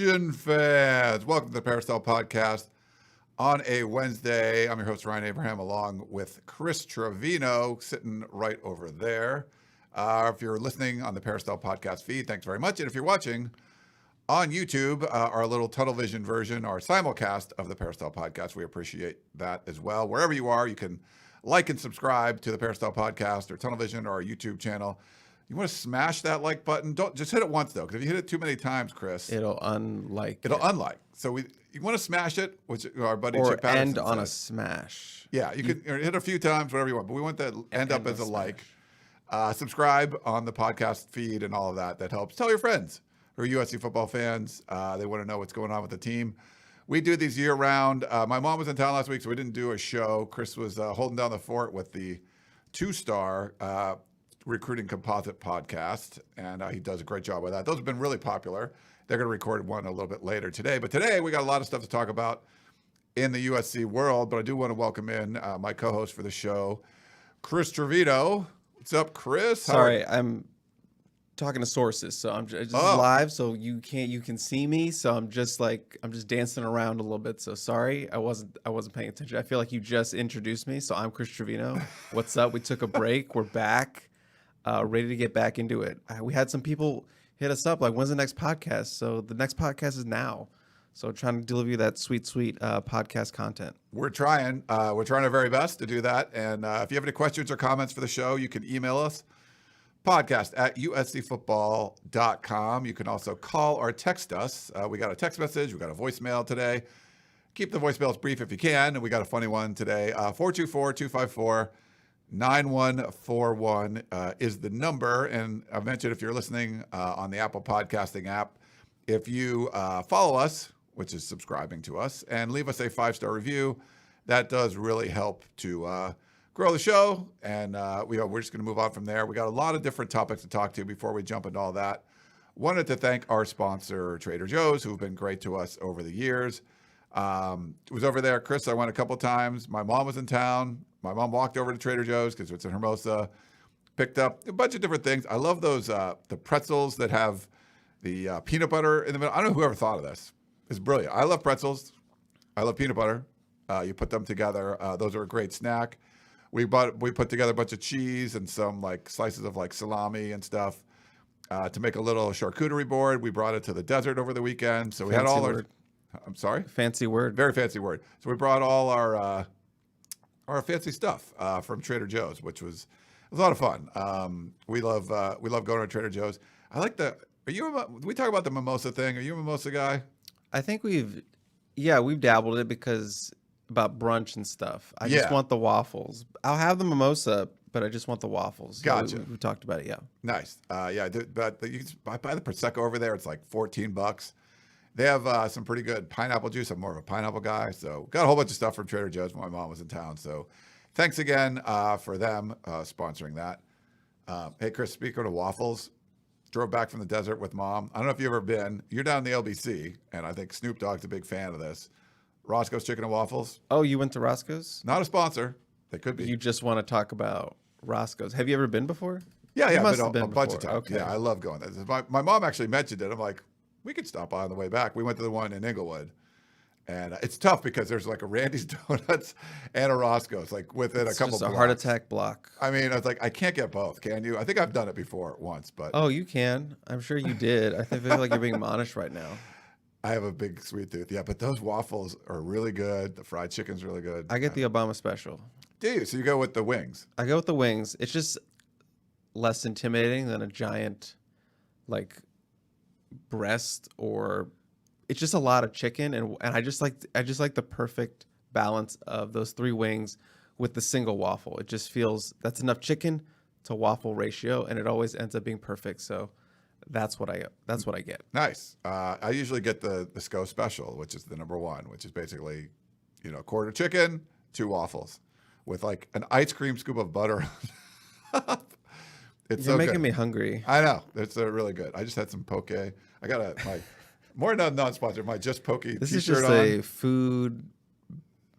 Trojan fans, welcome to the Peristyle Podcast on a Wednesday. I'm your host, Ryan Abraham, along with Chris Trevino, sitting right over there. If you're listening on the Peristyle Podcast feed, thanks very much. And if you're watching on YouTube, our little tunnel vision version, our simulcast of the Peristyle Podcast, we appreciate that as well. Wherever you are, you can like and subscribe to the Peristyle Podcast or Tunnel Vision or our YouTube channel. You want to smash that like button? Don't just hit it once though, because if you hit it too many times, Chris, it'll unlike. It'll unlike. So you want to smash it, which our buddy or Chip Patterson end on said. A smash. Yeah, you can hit a few times, whatever you want, but we want that end up as a smash. like. Subscribe on the podcast feed and all of that. That helps. Tell your friends who are USC football fans. They want to know what's going on with the team. We do these year round. My mom was in town last week, so we didn't do a show. Chris was holding down the fort with the 2-star recruiting composite podcast, and he does a great job with that. Those have been really popular. They're going to record one a little bit later today, but today we got a lot of stuff to talk about in the USC world. But I do want to welcome in my co-host for the show, Chris Trevino. What's up, Chris? Sorry, I'm talking to sources, so I'm just live, so you can see me. So I'm just dancing around a little bit. So sorry, I wasn't paying attention. I feel like you just introduced me. So I'm Chris Trevino. What's up? We took a break. We're back. Ready to get back into it. We had some people hit us up like, when's the next podcast? So the next podcast is now. So trying to deliver you that sweet podcast content. We're trying our very best to do that. And if you have any questions or comments for the show, you can email us, podcast@uscfootball.com. You can also call or text us. We got a text message. We got a voicemail today. Keep the voicemails brief if you can. And we got a funny one today. 424-254-9141 is the number. And I mentioned if you're listening on the Apple Podcasting app, if you follow us, which is subscribing to us, and leave us a 5-star review, that does really help to grow the show. And we're just going to move on from there. We got a lot of different topics to talk to before we jump into all that. Wanted to thank our sponsor, Trader Joe's, who've been great to us over the years. Was over there, Chris. I went a couple times. My mom was in town. My mom walked over to Trader Joe's because it's in Hermosa, picked up a bunch of different things. I love those, the pretzels that have the peanut butter in the middle. I don't know whoever thought of this. It's brilliant. I love pretzels. I love peanut butter. You put them together. Those are a great snack. We put together a bunch of cheese and some like slices of like salami and stuff to make a little charcuterie board. We brought it to the desert over the weekend. So we had all our, I'm sorry? Fancy word. Very fancy word. So we brought all our fancy stuff from Trader Joe's, which was a lot of fun. We love going to Trader Joe's. I like we talk about the mimosa thing. Are you a mimosa guy? I think we've dabbled in it because about brunch and stuff. I just want the waffles. I'll have the mimosa, but I just want the waffles. Gotcha. We talked about it, yeah. Nice. But you can buy the Prosecco over there. It's like $14. They have some pretty good pineapple juice. I'm more of a pineapple guy. So got a whole bunch of stuff from Trader Joe's when my mom was in town. So thanks again for them sponsoring that. Hey, Chris, speaking of waffles, drove back from the desert with mom. I don't know if you've ever been. You're down in the LBC, and I think Snoop Dogg's a big fan of this. Roscoe's Chicken and Waffles. Oh, you went to Roscoe's? Not a sponsor. They could be. You just want to talk about Roscoe's. Have you ever been before? Yeah, I've been a bunch of times. Okay. Yeah, I love going there. My mom actually mentioned it. I'm like, we could stop by on the way back. We went to the one in Inglewood. And it's tough because there's like a Randy's Donuts and a Roscoe's, like within a couple just a blocks. heart attack block. I mean, I was like, I can't get both. Can you? I think I've done it before once, but. Oh, you can. I'm sure you did. I feel like you're being admonished right now. I have a big sweet tooth. Yeah, but those waffles are really good. The fried chicken's really good. I get the Obama special. Do you? So you go with the wings? I go with the wings. It's just less intimidating than a giant, like, breast, or it's just a lot of chicken, and I just like the perfect balance of those 3 wings with the single waffle. It just feels that's enough chicken to waffle ratio, and it always ends up being perfect. So that's what I get. Nice. I usually get the SCO special, which is the number 1, which is basically, quarter chicken, 2 waffles with like an ice cream scoop of butter. You're making me hungry. I know. It's really good. I just had some poke. I got my more non-sponsored, my Just Poke t-shirt on. This is just a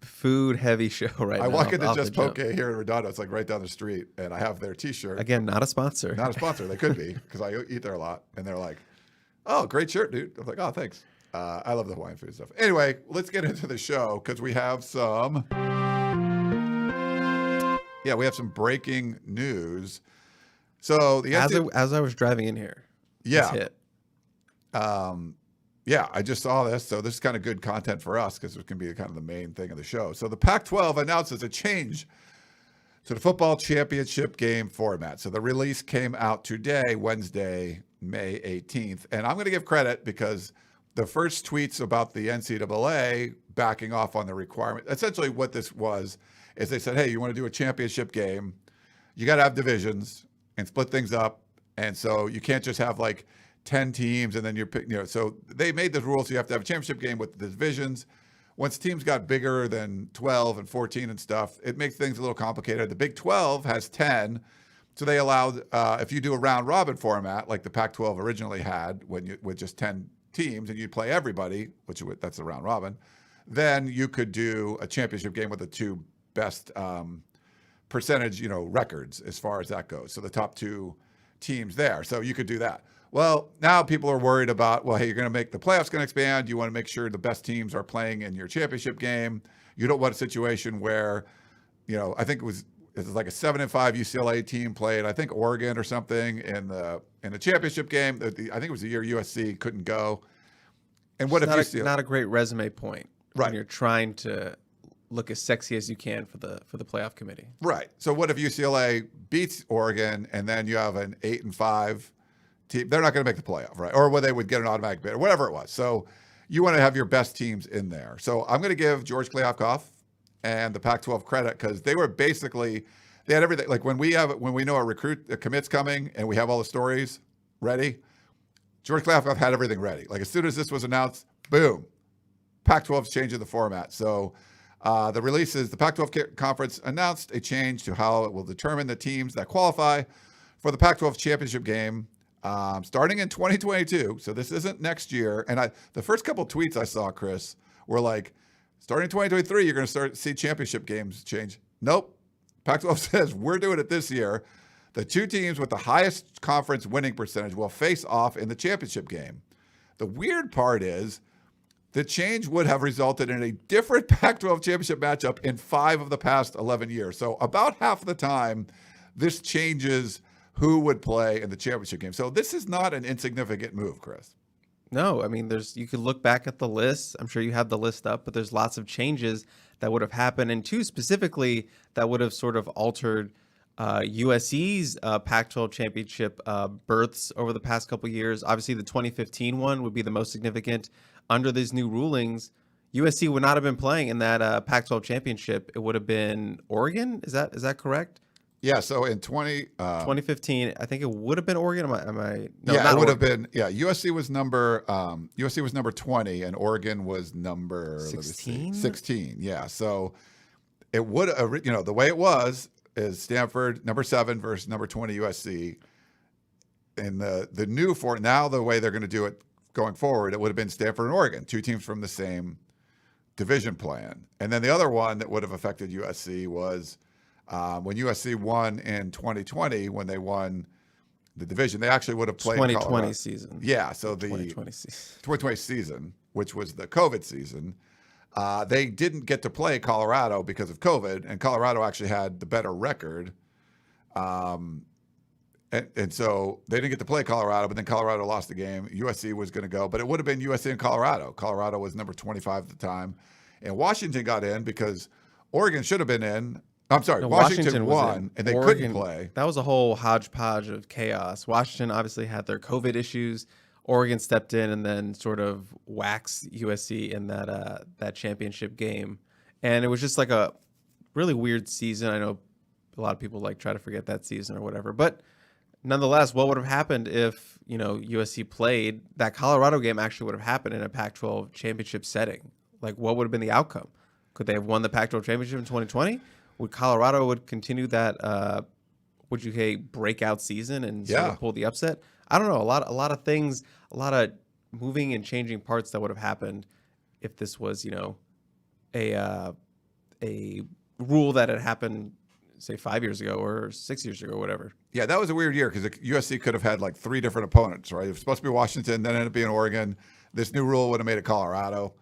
food heavy show right now. I walk into Just Poke here in Redondo. It's like right down the street, and I have their t-shirt. Again, not a sponsor. Not a sponsor. They could be, because I eat there a lot. And they're like, oh, great shirt, dude. I'm like, oh, thanks. I love the Hawaiian food stuff. Anyway, let's get into the show because we have some breaking news. So the as I was driving in here, this hit. I just saw this. So this is kind of good content for us because it can be kind of the main thing of the show. So the Pac-12 announces a change to the football championship game format. So the release came out today, Wednesday, May 18th. And I'm going to give credit because the first tweets about the NCAA backing off on the requirement, essentially what this was is they said, hey, you want to do a championship game, you got to have divisions and split things up. And so you can't just have like 10 teams and then so they made the rules. So you have to have a championship game with the divisions. Once teams got bigger than 12 and 14 and stuff, it makes things a little complicated. The Big 12 has 10. So they allowed, if you do a round robin format, like the Pac-12 originally had with just 10 teams and you'd play everybody, that's a round robin, then you could do a championship game with the two best percentage, records as far as that goes. So the top two teams there. So you could do that. Well, now people are worried about, hey, you're going to make the playoffs going to expand. You want to make sure the best teams are playing in your championship game. You don't want a situation where, I think it was like a 7-5 UCLA team played, I think Oregon or something in the championship game. I think it was the year USC couldn't go. And what if UCLA? Not a great resume point, right? When you're trying to look as sexy as you can for the playoff committee, right? So what if UCLA beats Oregon and then you have an 8-5 team? They're not going to make the playoff, right? Or where they would get an automatic bid or whatever it was. So you want to have your best teams in there. So I'm going to give George Kliavkoff and the Pac-12 credit because they had everything. Like when we know a commit's coming and we have all the stories ready, George Kliavkoff had everything ready. Like as soon as this was announced, boom, Pac-12's changing the format. So the release is the Pac-12 conference announced a change to how it will determine the teams that qualify for the Pac-12 championship game starting in 2022. So this isn't next year. And the first couple tweets I saw, Chris, were like, starting in 2023, you're going to see championship games change. Nope. Pac-12 says we're doing it this year. The two teams with the highest conference winning percentage will face off in the championship game. The weird part is the change would have resulted in a different Pac-12 championship matchup in 5 of the past 11 years. So about half the time, this changes who would play in the championship game. So this is not an insignificant move, Chris. No, I mean, you could look back at the list. I'm sure you have the list up, but there's lots of changes that would have happened. And two specifically that would have sort of altered USC's Pac-12 championship berths over the past couple of years. Obviously, the 2015 one would be the most significant. Under these new rulings, USC would not have been playing in that Pac-12 championship. It would have been Oregon. Is that correct? Yeah. So in 2015, I think it would have been Oregon. No, yeah, it would have been. Yeah, USC was number 20, and Oregon was number 16. 16. Yeah. So it would, the way it was is Stanford number 7 versus number 20 USC. And the new now the way they're going to do it going forward, it would have been Stanford and Oregon, 2 teams from the same division plan. And then the other one that would have affected USC was when USC won in 2020, when they won the division, they actually would have played 2020 season. Yeah, so the 2020 season, which was the COVID season, they didn't get to play Colorado because of COVID, and Colorado actually had the better record. And so they didn't get to play Colorado, but then Colorado lost the game. USC was going to go, but it would have been USC and Colorado. Colorado was number 25 at the time. And Washington got in because Oregon should have been in. I'm sorry, Washington won, and they couldn't play. That was a whole hodgepodge of chaos. Washington obviously had their COVID issues. Oregon stepped in and then sort of waxed USC in that championship game. And it was just like a really weird season. I know a lot of people try to forget that season or whatever. But nonetheless, what would have happened if, USC played? That Colorado game actually would have happened in a Pac-12 championship setting. What would have been the outcome? Could they have won the Pac-12 championship in 2020? Would Colorado continue that breakout season and sort of pull the upset? I don't know. A lot of things, a lot of moving and changing parts that would have happened if this was, a rule that had happened say 5 years ago or 6 years ago, whatever. Yeah, that was a weird year because USC could have had like 3 different opponents, right? It was supposed to be Washington, then ended up being Oregon. This new rule would have made it Colorado.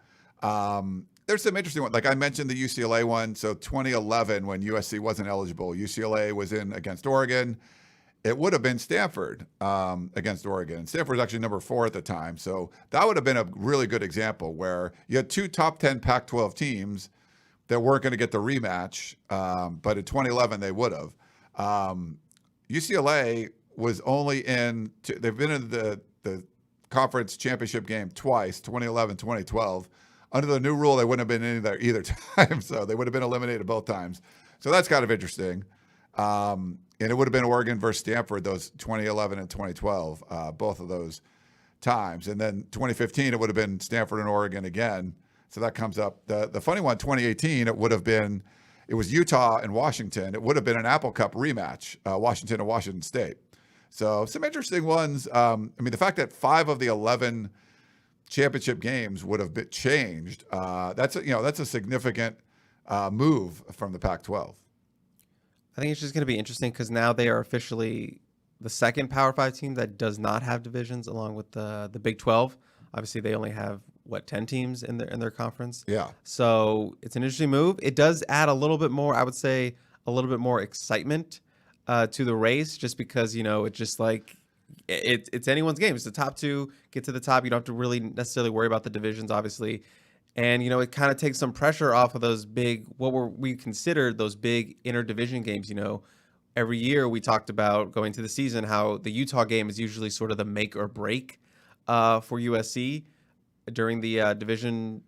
There's some interesting ones. Like I mentioned the UCLA one. So 2011, when USC wasn't eligible, UCLA was in against Oregon. It would have been Stanford against Oregon. Stanford was actually number 4 at the time. So that would have been a really good example where you had 2 top 10 Pac-12 teams that weren't going to get the rematch. But in 2011, they would have. UCLA was only they've been in the conference championship game twice, 2011, 2012. Under the new rule, they wouldn't have been in there either time. So they would have been eliminated both times. So that's kind of interesting. And it would have been Oregon versus Stanford, those 2011 and 2012, both of those times. And then 2015, it would have been Stanford and Oregon again. So that comes up. The funny one, 2018, it was Utah and Washington. It would have been an Apple Cup rematch, Washington and Washington State. So some interesting ones. I mean, the fact that 5 of the 11 championship games would have been changed. That's a significant move from the Pac-12. I think it's just going to be interesting because now they are officially the second Power 5 team that does not have divisions, along with the Big 12. Obviously, they only have 10 teams in their conference. Yeah. So it's an interesting move. It does add a little bit more, I would say, a little bit more excitement to the race, just because it's just like it's anyone's game. It's the top 2 get to the top. You don't have to really necessarily worry about the divisions, obviously. And, it kind of takes some pressure off of those big, we considered those big interdivision games. Every year we talked about going to the season, how the Utah game is usually sort of the make or break for USC during the division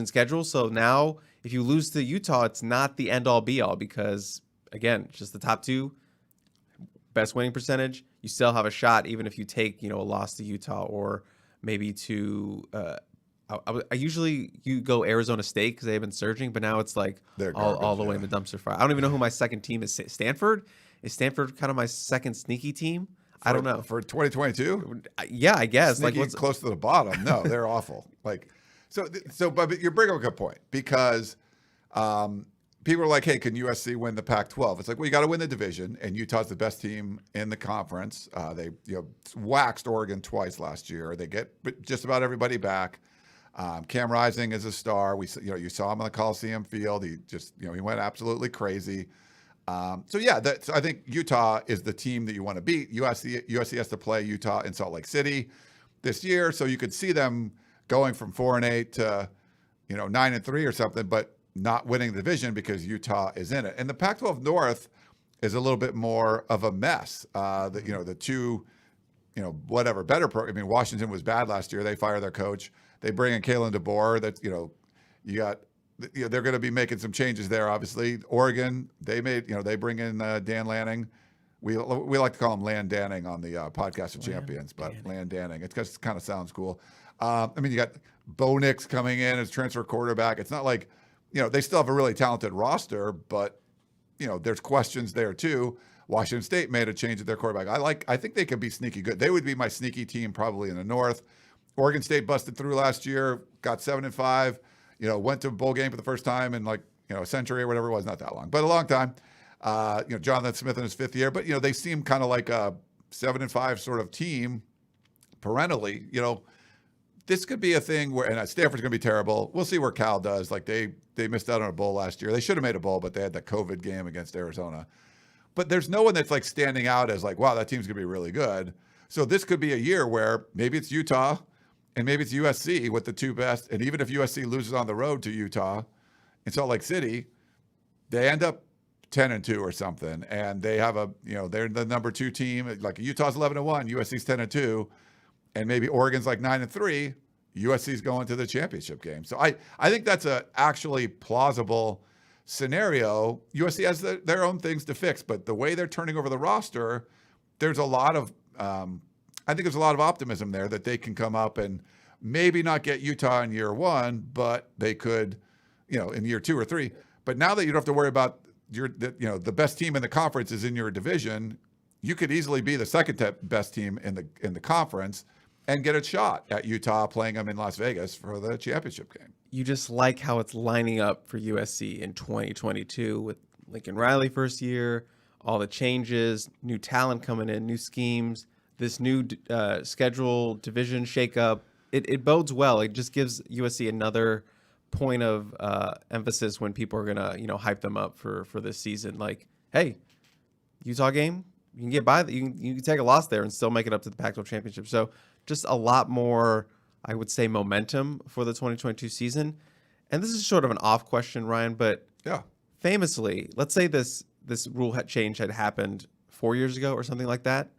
schedule. So now if you lose to Utah, it's not the end all be all, because again, it's just the top 2, best winning percentage. You still have a shot, even if you take, a loss to Utah or maybe to, I usually you go Arizona State because they've been surging, but now it's like all the way in the dumpster fire. I don't even know who my second team is. Stanford? Is Stanford kind of my second sneaky team? I don't know. For 2022? Yeah, I guess. Sneaky, what's close to the bottom. No, they're awful. But you bring up a good point, because people are like, hey, can USC win the Pac-12? It's like, well, you got to win the division, and Utah's the best team in the conference. They waxed Oregon twice last year. They get just about everybody back. Cam Rising is a star. You saw him on the Coliseum field. He just he went absolutely crazy. So I think Utah is the team that you want to beat. USC has to play Utah in Salt Lake City this year, so you could see them going from 4-8 to 9-3 or something, but not winning the division because Utah is in it. And the Pac-12 North is a little bit more of a mess. The two, better program. I mean, Washington was bad last year. They fire their coach. They bring in Kalen DeBoer. They're going to be making some changes there. Obviously, Oregon, they bring in Dan Lanning. We like to call him Land Danning on the Podcast of Champions, but Land Danning. It just kind of sounds cool. You got Bo Nix coming in as transfer quarterback. It's not like, they still have a really talented roster, but, there's questions there too. Washington State made a change at their quarterback. I think they could be sneaky good. They would be my sneaky team probably in the North. Oregon State busted through last year, got 7-5, went to a bowl game for the first time in a century or whatever it was, not that long, but a long time. Jonathan Smith in his 5th year, but, they seem kind of like a 7-5 sort of team perennially. This could be a thing where, and Stanford's going to be terrible. We'll see where Cal does. They missed out on a bowl last year. They should have made a bowl, but they had that COVID game against Arizona. But there's no one that's standing out as wow, that team's going to be really good. So this could be a year where maybe it's Utah and maybe it's USC with the 2 best. And even if USC loses on the road to Utah in Salt Lake City, they end up 10-2 or something. And they have they're the number 2 team. Like Utah's 11-1, USC's 10-2. And maybe Oregon's 9-3, USC's going to the championship game. So I think that's a actually plausible scenario. USC has their own things to fix, but the way they're turning over the roster, there's a lot of I think there's a lot of optimism there that they can come up and maybe not get Utah in year 1, but they could, in year 2 or 3. But now that you don't have to worry about the best team in the conference is in your division, you could easily be the second best team in the conference and get a shot at Utah playing them in Las Vegas for the championship game. You just like how it's lining up for USC in 2022 with Lincoln Riley first year, all the changes, new talent coming in, new schemes, this new schedule division shakeup. It bodes well. It just gives USC another point of emphasis when people are gonna hype them up for this season. Like, hey, Utah game, you can get by. You can take a loss there and still make it up to the Pac-12 championship. So just a lot more, I would say, momentum for the 2022 season. And this is sort of an off question, Ryan, but Yeah. famously, let's say this rule change had happened 4 years ago or something like that.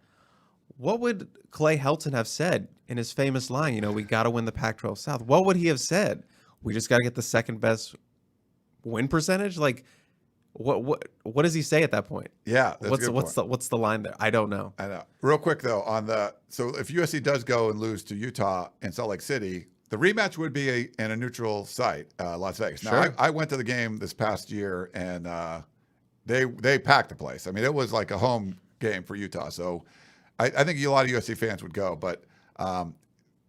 What would Clay Helton have said in his famous line? We got to win the Pac-12 South. What would he have said? We just got to get the second best win percentage. Like, what does he say at that point? Yeah. That's What's the line there? I don't know. I know. Real quick though, so if USC does go and lose to Utah in Salt Lake City, the rematch would be in a neutral site, Las Vegas. Now, Sure. I went to the game this past year, and they packed the place. I mean, it was like a home game for Utah. So I think a lot of USC fans would go, but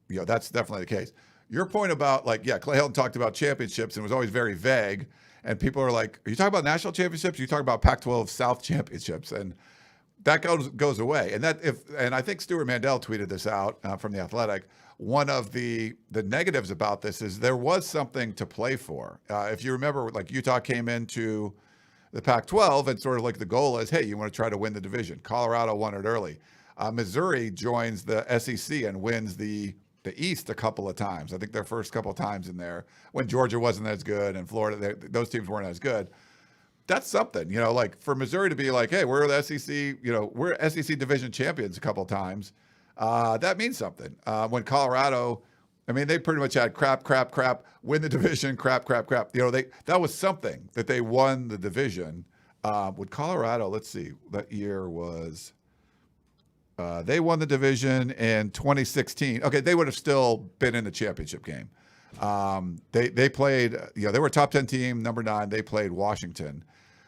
that's definitely the case. Your point about Clay Helton talked about championships and was always very vague, and people are like, "Are you talking about national championships? Are you talking about Pac-12 South championships?" And that goes away. And I think Stuart Mandel tweeted this out from The Athletic. One of the negatives about this is there was something to play for. If you remember, Utah came into the Pac-12 and sort of the goal is, hey, you want to try to win the division. Colorado won it early. Missouri joins the SEC and wins the East a couple of times. I think their first couple of times in there when Georgia wasn't as good and Florida, those teams weren't as good. That's something, for Missouri to be like, hey, we're the SEC, we're SEC division champions a couple of times. That means something. When Colorado, they pretty much had crap, win the division, crap. That was something that they won the division. With Colorado, let's see, that year was, they won the division in 2016. Okay, they would have still been in the championship game. They played, they were a top 10 team, number 9. They played Washington.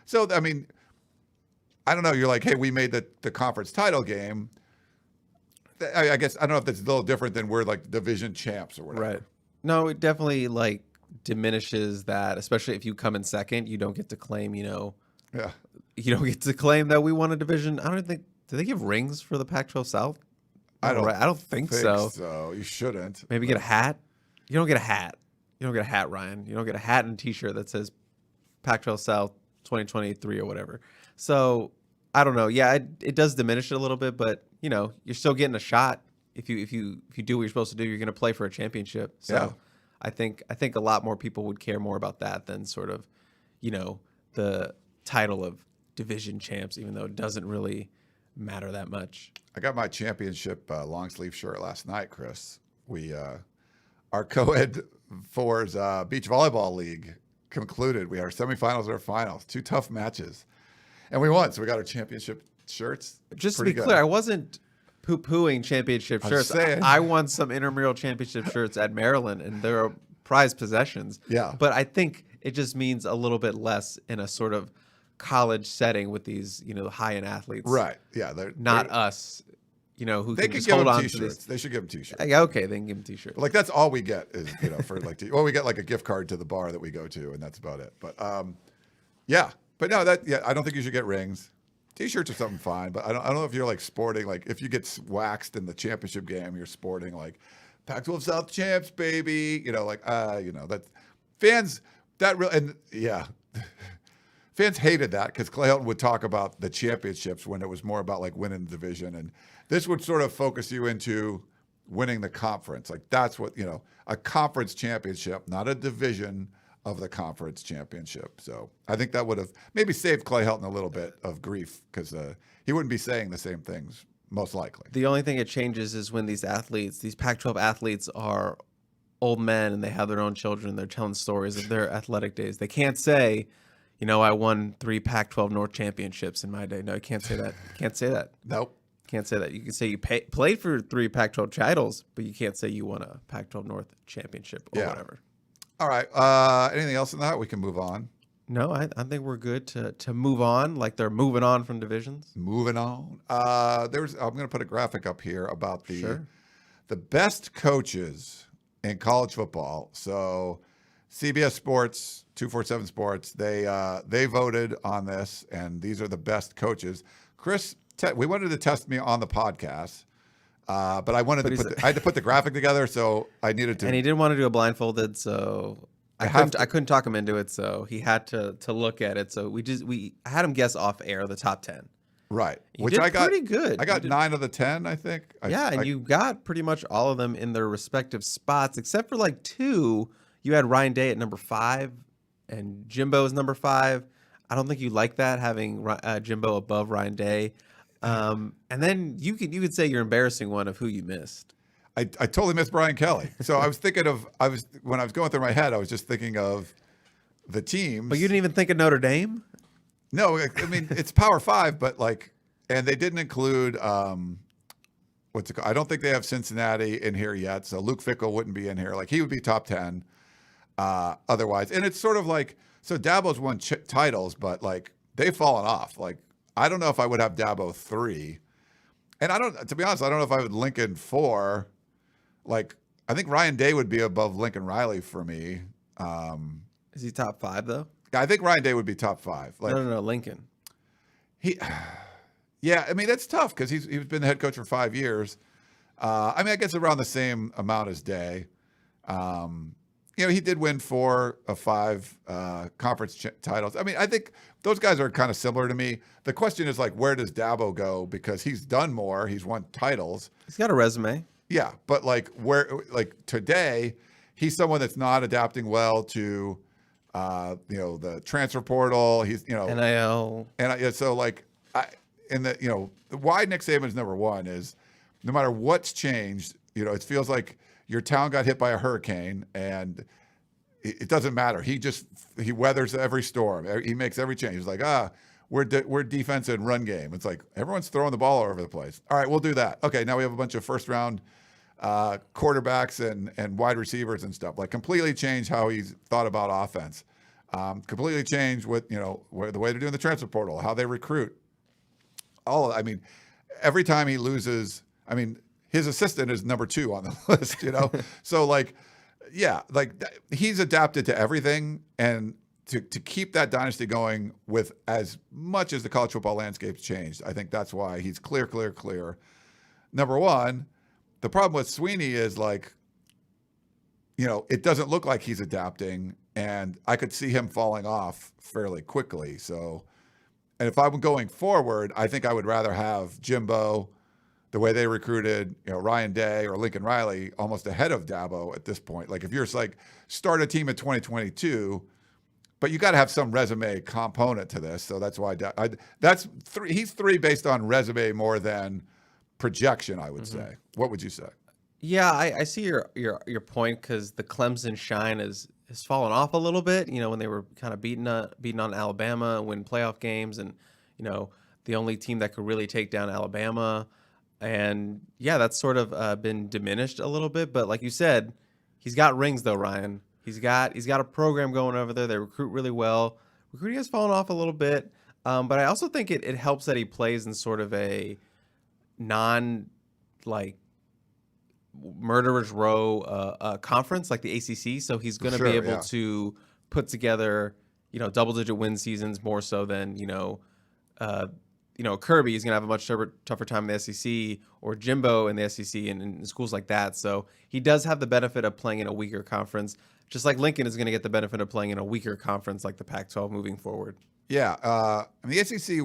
So, I don't know. You're like, hey, we made the conference title game. I guess, I don't know if that's a little different than we're division champs or whatever. Right. No, it definitely diminishes that, especially if you come in second, you don't get to claim, Yeah. you don't get to claim that we won a division. I don't think, do they give rings for the Pac-12 South? I don't think so. So you shouldn't. Maybe get a hat. You don't get a hat. You don't get a hat, Ryan. You don't get a hat and a T-shirt that says Pac-12 South 2023 or whatever. So I don't know. Yeah, it does diminish it a little bit, but you're still getting a shot. If you do what you're supposed to do, you're going to play for a championship. So Yeah. I think a lot more people would care more about that than sort of, the title of division champs, even though it doesn't really matter that much. I got my championship long sleeve shirt last night, Chris. Our co-ed fours beach volleyball league concluded. We had our semifinals and our finals, 2 tough matches, and we won. So we got our championship shirts. Just to be clear, I wasn't poo-pooing championship shirts. I won some intramural championship shirts at Maryland, and they're prized possessions. Yeah. But I think it just means a little bit less in a sort of college setting with these, high-end athletes. Right. Yeah. Not us, who they can could just give hold them on T-shirts. to this. They should give them T-shirts. Yeah, okay, they can give them T-shirts. But that's all we get is for we get a gift card to the bar that we go to, and that's about it. But yeah. But no, I don't think you should get rings. T-shirts are something fine, but I don't know if you're sporting if you get waxed in the championship game, you're sporting Pac-12 South champs, baby. That fans fans hated that because Clay Helton would talk about the championships when it was more about winning the division, and this would sort of focus you into winning the conference. That's what a conference championship, not a division of the conference championship. So I think that would have maybe saved Clay Helton a little bit of grief because he wouldn't be saying the same things most likely. The only thing it changes is when these Pac-12 athletes are old men and they have their own children. They're telling stories of their athletic days. They can't say, I won 3 Pac-12 North championships in my day. No, you can't say that. Can't say that. Nope. Can't say that. You can say you played for 3 Pac-12 titles, but you can't say you won a Pac-12 North championship or whatever. All right. Anything else in that? We can move on. No, I think we're good to move on. They're moving on from divisions. Moving on. I'm going to put a graphic up here about the best coaches in college football. So CBS Sports, 247 Sports, they voted on this, and these are the best coaches. Chris, we wanted to test me on the podcast, but I had to put the graphic together, so I needed to. And he didn't want to do a blindfolded, so I couldn't talk him into it. So he had to look at it. So I had him guess off air the top 10. Right, Which I got pretty good. I got 9 of the 10, I think. You got pretty much all of them in their respective spots, except for like 2. You had Ryan Day at number 5, and Jimbo is number 5. I don't think you like that, having Jimbo above Ryan Day. And then you could say your embarrassing one of who you missed. I totally missed Brian Kelly. So I was thinking when I was going through my head, I was just thinking of the teams. But you didn't even think of Notre Dame? No, I mean, it's Power 5, but and they didn't include, what's it called? I don't think they have Cincinnati in here yet. So Luke Fickell wouldn't be in here. He would be top 10 otherwise. And it's sort of so Dabo's won titles, but they've fallen off. I don't know if I would have Dabo 3. And to be honest, I don't know if I would Lincoln 4. I think Ryan Day would be above Lincoln Riley for me. Is he top 5 though? I think Ryan Day would be top 5. No, Lincoln. Yeah, I mean, that's tough because he's been the head coach for 5 years. I mean, I guess around the same amount as Day. He did win 4 of 5 conference titles. I mean, I think those guys are kind of similar to me. The question is where does Dabo go? Because he's done more. He's won titles. He's got a resume. Yeah, but where today, he's someone that's not adapting well to the transfer portal. He's NIL. And so why Nick Saban's number 1 is no matter what's changed, it feels like your town got hit by a hurricane and it doesn't matter. He weathers every storm. He makes every change. He's we're defense and run game. It's everyone's throwing the ball all over the place. All right, we'll do that. Okay, now we have a bunch of first round quarterbacks and wide receivers and stuff. Completely changed how he's thought about offense. Completely changed with the way they're doing the transfer portal, how they recruit. Every time he loses, his assistant is number 2 on the list. So he's adapted to everything, and to keep that dynasty going with as much as the college football landscape's changed, I think that's why he's clear. Number 1, the problem with Sweeney is it doesn't look like he's adapting, and I could see him falling off fairly quickly. So, and if I'm going forward, I think I would rather have Jimbo, the way they recruited, Ryan Day or Lincoln Riley, almost ahead of Dabo at this point. If you're start a team in 2022, but you got to have some resume component to this. So that's why that's 3. He's 3 based on resume more than projection, I would say. What would you say? Yeah, I see your point, because the Clemson shine has fallen off a little bit. When they were kind of beating on Alabama, win playoff games, and the only team that could really take down Alabama. And yeah, that's sort of been diminished a little bit. But like you said, he's got rings though, Ryan. He's got a program going over there. They recruit really well. Recruiting has fallen off a little bit, but I also think it helps that he plays in sort of a murderer's row conference like the ACC. So he's going to be able to put together double-digit win seasons more so than Kirby is going to have a much tougher time in the SEC, or Jimbo in the SEC and in schools like that. So he does have the benefit of playing in a weaker conference, just like Lincoln is going to get the benefit of playing in a weaker conference like the Pac-12 moving forward. Yeah. The SEC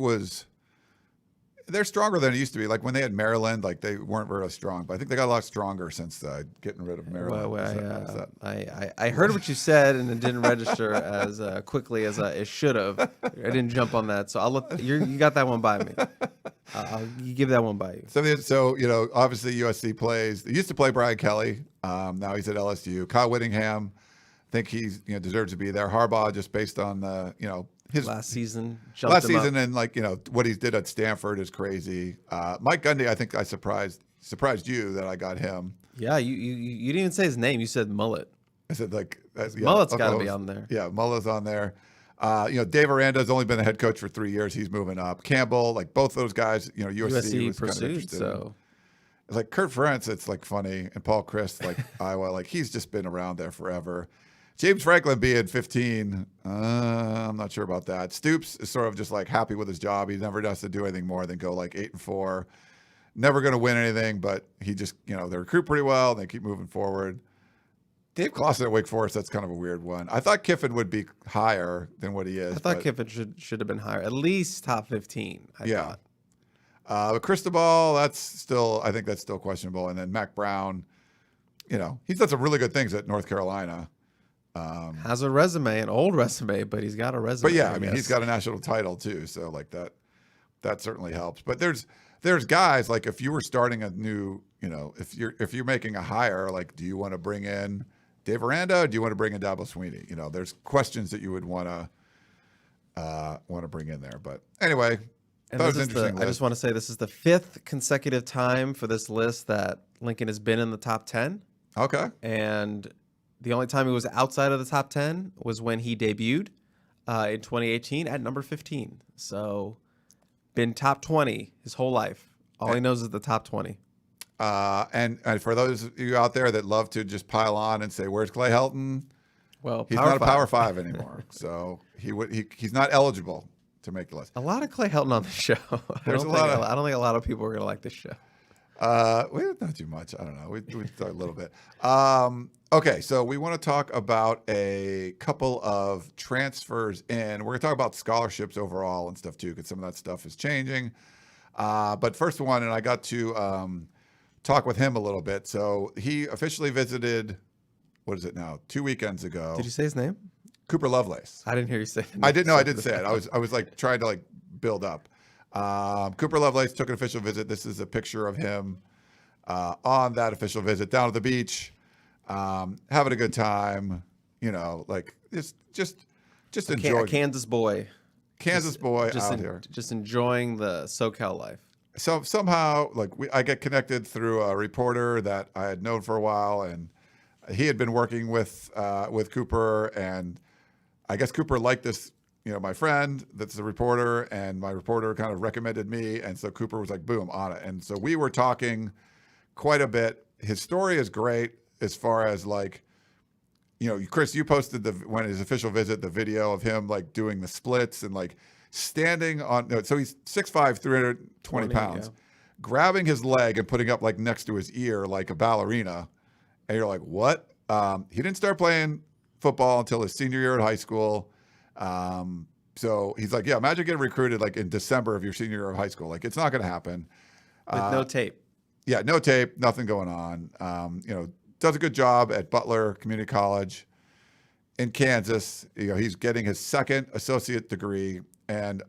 they're stronger than it used to be. When they had Maryland, they weren't very strong, but I think they got a lot stronger since getting rid of Maryland. I heard what you said, and it didn't register as quickly as it should have. I didn't jump on that, so I'll let you got that one by me. You give that one by you. So obviously USC plays. They used to play Brian Kelly. Now he's at LSU. Kyle Whittingham, I think he's deserves to be there. Harbaugh, just based on his last season, and what he did at Stanford is crazy. Mike Gundy, I think I surprised you that I got him. Yeah, you didn't even say his name. You said Mullet. I said Mullet's got to be on there. Yeah, Mullet's on there. Dave Aranda's only been the head coach for 3 years. He's moving up. Campbell, both those guys. USC was pursued, kind of interested. So Kurt Ferentz, it's funny, and Paul Chryst, Iowa, he's just been around there forever. James Franklin being 15, I'm not sure about that. Stoops is sort of just like happy with his job. He never has to do anything more than go like 8-4. Never going to win anything, but he just, they recruit pretty well. And they keep moving forward. Dave Clawson at Wake Forest, that's kind of a weird one. I thought Kiffin would be higher than what he is. I thought Kiffin should have been higher, at least top 15. I thought. But Cristobal, I think that's still questionable. And then Mac Brown, he's done some really good things at North Carolina. Has a resume, an old resume, but he's got a resume. But yeah, I mean, he's got a national title too, so like that certainly helps. But there's guys like if you were starting a new, if you're making a hire, like do you want to bring in Dave Aranda or do you want to bring in Dabo Sweeney? There's questions that you would want to bring in there. But anyway, and I just want to say this is the 5th consecutive time for this list that Lincoln has been in the top 10. Okay, and the only time he was outside of the top 10 was when he debuted in 2018 at number 15. So, been top 20 his whole life. All he knows is the top 20. And for those of you out there that love to just pile on and say, "Where's Clay Helton?" Well, he's not a Power 5 anymore, so he's not eligible to make the list. A lot of Clay Helton on the show. I don't think a lot of people are going to like this show. Not too much. I don't know. We talk a little bit. Okay, so we want to talk about a couple of transfers in. We're going to talk about scholarships overall and stuff too, because some of that stuff is changing. But first one, and I got to talk with him a little bit. So he officially visited, what is it now, 2 weekends ago. Did you say his name? Cooper Lovelace. I didn't hear you say that. I didn't know. I didn't say it. I was like trying to like build up. Cooper Lovelace took an official visit. This is a picture of him on that official visit down at the beach, having a good time. Like just enjoy. A Kansas boy. Out here, just enjoying the SoCal life. So somehow, like I get connected through a reporter that I had known for a while, and he had been working with Cooper, and I guess Cooper liked this. My friend that's a reporter, and my reporter kind of recommended me. And so Cooper was like, boom, on it. And so we were talking quite a bit. His story is great as far as like, Chris, you posted when his official visit, the video of him like doing the splits and like standing on, so he's 6'5", 320 pounds, yeah. Grabbing his leg and putting up like next to his ear like a ballerina. And you're like, what? He didn't start playing football until his senior year at high school. So he's like, yeah, imagine getting recruited like in December of your senior year of high school. Like it's not going to happen. With no tape. Yeah, no tape, nothing going on. Does a good job at Butler Community College in Kansas. He's getting his second associate degree, and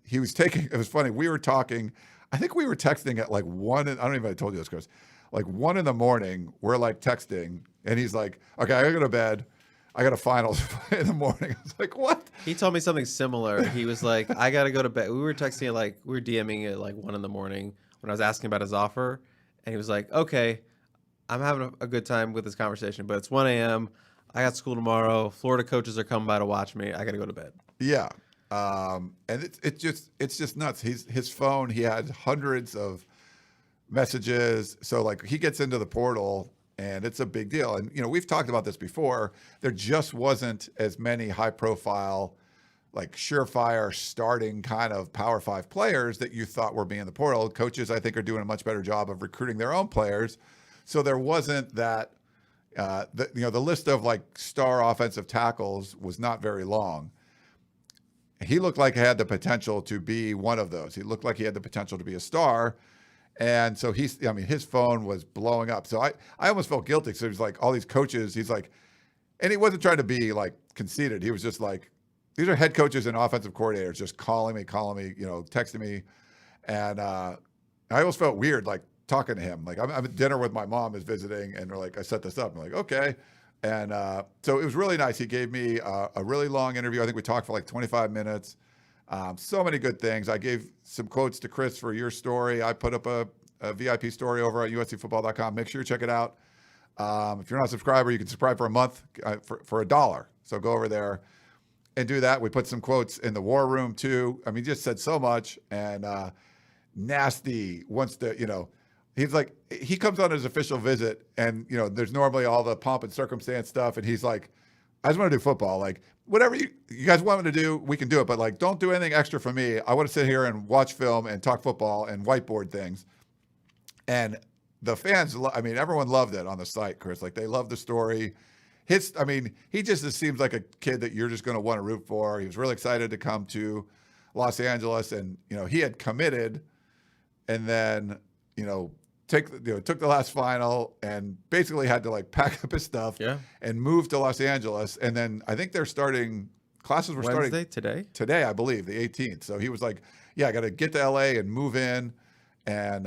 he was it was funny. We were talking, I think we were texting at like 1, I don't even know if I told you this, Chris, like 1 a.m. We're like texting, and he's like, okay, I gotta go to bed. I got a finals in the morning. I was like, what? He told me something similar. He was like, I got to go to bed. We were texting we were DMing at like 1 a.m. when I was asking about his offer. And he was like, okay, I'm having a good time with this conversation, but it's 1 a.m. I got school tomorrow. Florida coaches are coming by to watch me. I got to go to bed. Yeah. And it's just nuts. His phone, he had hundreds of messages. So like he gets into the portal, and it's a big deal. And, we've talked about this before. There just wasn't as many high-profile, like surefire starting kind of Power 5 players that you thought were being in the portal. Coaches, I think, are doing a much better job of recruiting their own players. So there wasn't that, the list of like star offensive tackles was not very long. He looked like he had the potential to be one of those. He looked like he had the potential to be a star. And so his phone was blowing up. So I almost felt guilty because it was like all these coaches, he's like, and he wasn't trying to be like conceited. He was just like, these are head coaches and offensive coordinators just calling me, texting me. And I almost felt weird, like talking to him. Like I'm at dinner with my mom is visiting, and we're like, I set this up. I'm like, okay. And so it was really nice. He gave me a really long interview. I think we talked for like 25 minutes. So many good things. I gave some quotes to Chris for your story. I put up a VIP story over at uscfootball.com. Make sure you check it out. If you're not a subscriber, you can subscribe for a month for $1. So go over there and do that. We put some quotes in the war room too. I mean, he just said so much. And Nasty wants to, he's like, he comes on his official visit, and, there's normally all the pomp and circumstance stuff. And he's like, I just want to do football. Like, whatever you guys want me to do, we can do it. But, like, don't do anything extra for me. I want to sit here and watch film and talk football and whiteboard things. And the fans, I mean, everyone loved it on the site, Chris. Like, they loved the story. He just seems like a kid that you're just going to want to root for. He was really excited to come to Los Angeles. And, he had committed and then, took the last final and basically had to like pack up his stuff and move to Los Angeles. And then I think classes were Wednesday, starting today, I believe, the 18th. So he was like, I got to get to LA and move in and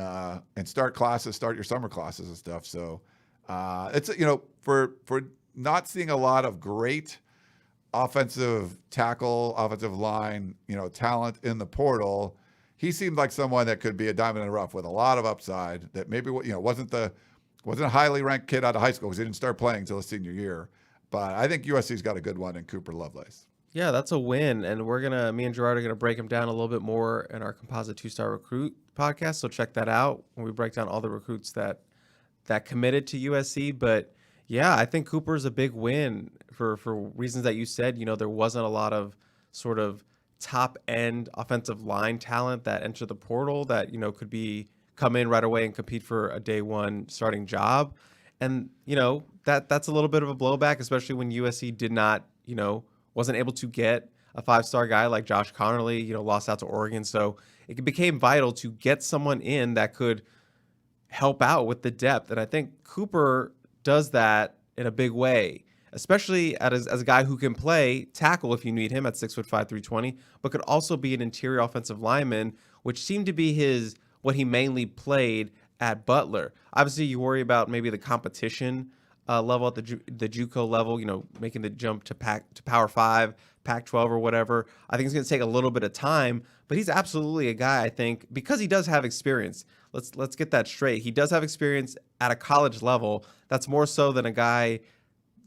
start your summer classes and stuff. So it's, for not seeing a lot of great offensive tackle, offensive line, talent in the portal, he seemed like someone that could be a diamond in the rough with a lot of upside that maybe, wasn't a highly ranked kid out of high school because he didn't start playing until his senior year. But I think USC's got a good one in Cooper Lovelace. Yeah, that's a win. And me and Gerard are going to break him down a little bit more in our Composite 2-Star Recruit podcast. So check that out when we break down all the recruits that committed to USC. But yeah, I think Cooper's a big win for reasons that you said. There wasn't a lot of sort of top end offensive line talent that entered the portal that could come in right away and compete for a day one starting job. And that's a little bit of a blowback, especially when USC did not wasn't able to get a 5-star guy like Josh Connerly, lost out to Oregon. So it became vital to get someone in that could help out with the depth. And I think Cooper does that in a big way, especially as a guy who can play tackle if you need him at 6'5", 320, but could also be an interior offensive lineman, which seemed to be what he mainly played at Butler. Obviously, you worry about maybe the competition level at the JUCO level, making the jump to Power 5, Pac-12 or whatever. I think it's going to take a little bit of time, but he's absolutely a guy, I think, because he does have experience. Let's get that straight. He does have experience at a college level. That's more so than a guy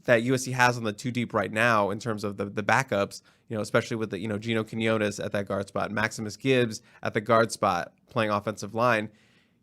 that USC has on the 2 deep right now in terms of the backups, especially with the, Gino Quinones at that guard spot, Maximus Gibbs at the guard spot playing offensive line.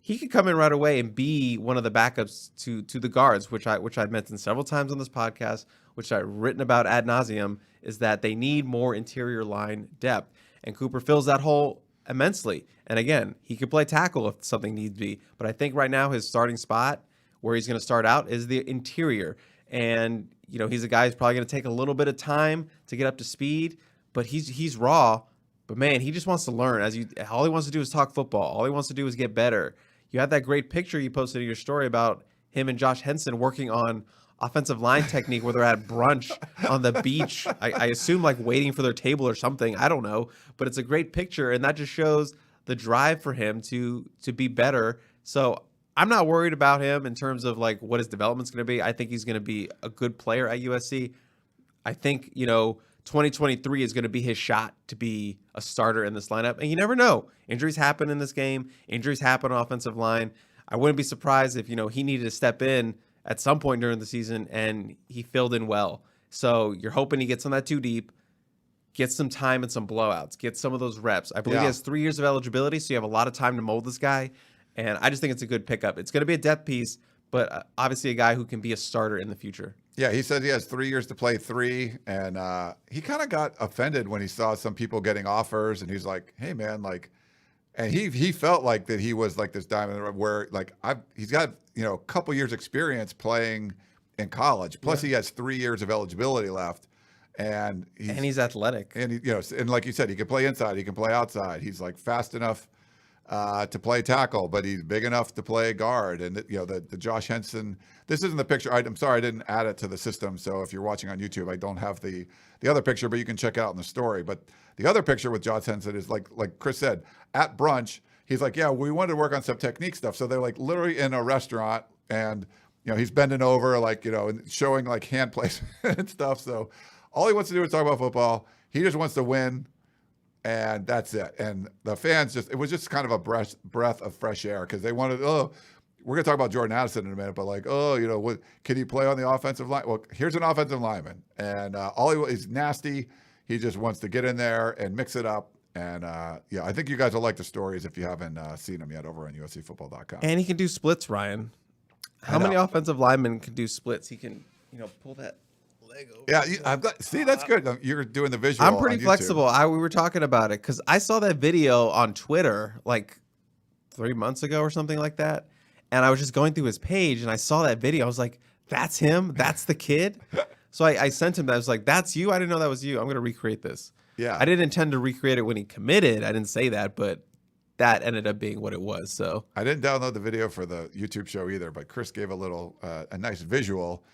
He could come in right away and be one of the backups to the guards, which I've mentioned several times on this podcast, which I've written about ad nauseum, is that they need more interior line depth. And Cooper fills that hole immensely. And again, he could play tackle if something needs to be. But I think right now his starting spot, where he's going to start out, is the interior. And, he's a guy who's probably going to take a little bit of time to get up to speed, but he's raw. But, man, he just wants to learn. All he wants to do is talk football. All he wants to do is get better. You had that great picture you posted in your story about him and Josh Henson working on offensive line technique where they're at brunch on the beach. I assume like waiting for their table or something. I don't know. But it's a great picture, and that just shows the drive for him to be better. So I'm not worried about him in terms of like what his development's going to be. I think he's going to be a good player at USC. I think, 2023 is going to be his shot to be a starter in this lineup. And you never know. Injuries happen in this game. Injuries happen on offensive line. I wouldn't be surprised if, he needed to step in at some point during the season and he filled in well. So you're hoping he gets on that 2 deep, gets some time and some blowouts, gets some of those reps. I believe he has 3 years of eligibility, so you have a lot of time to mold this guy. And I just think it's a good pickup. It's going to be a depth piece, but obviously a guy who can be a starter in the future. Yeah, he said he has 3 years to play 3, and he kind of got offended when he saw some people getting offers, and he's like, "Hey, man, like," and he felt like that he was like this diamond where like he's got a couple years experience playing in college, plus he has 3 years of eligibility left, and he's athletic, and and like you said, he can play inside, he can play outside, he's like fast enough to play tackle, but he's big enough to play guard. And the Josh Henson, this isn't the picture. I'm sorry I didn't add it to the system. So if you're watching on YouTube, I don't have the other picture, but you can check it out in the story. But the other picture with Josh Henson is like Chris said, at brunch, he's like, yeah, we wanted to work on some technique stuff. So they're like literally in a restaurant, and he's bending over, like and showing like hand placement and stuff. So all he wants to do is talk about football. He just wants to win. And that's it. And the fans it was just kind of a breath of fresh air, because they wanted, we're going to talk about Jordan Addison in a minute, but like, what, can he play on the offensive line? Well, here's an offensive lineman, and he's nasty. He just wants to get in there and mix it up. And I think you guys will like the stories if you haven't seen them yet over on USCfootball.com. And he can do splits, Ryan. How many offensive linemen can do splits? He can, pull that leg over. Yeah, see, that's good. You're doing the visual. I'm pretty on YouTube. flexible. We were talking about it because I saw that video on Twitter like 3 months ago or something like that, and I was just going through his page and I saw that video. I was like, "That's him. That's the kid." So I sent him that. I was like, "That's you. I didn't know that was you. I'm going to recreate this." Yeah. I didn't intend to recreate it when he committed. I didn't say that, but that ended up being what it was. So I didn't download the video for the YouTube show either, but Chris gave a nice visual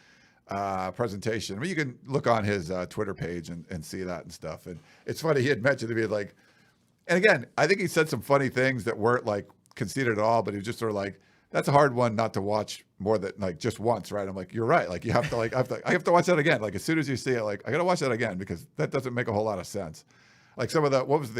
presentation. I mean, you can look on his Twitter page and see that and stuff. And it's funny, he had mentioned to me like, and again, I think he said some funny things that weren't like conceited at all, but he was just sort of like, that's a hard one not to watch more than like just once, right? I'm like, you're right. Like you have to like, I have to watch that again. Like as soon as you see it, like I got to watch that again because that doesn't make a whole lot of sense. Like some of the, what was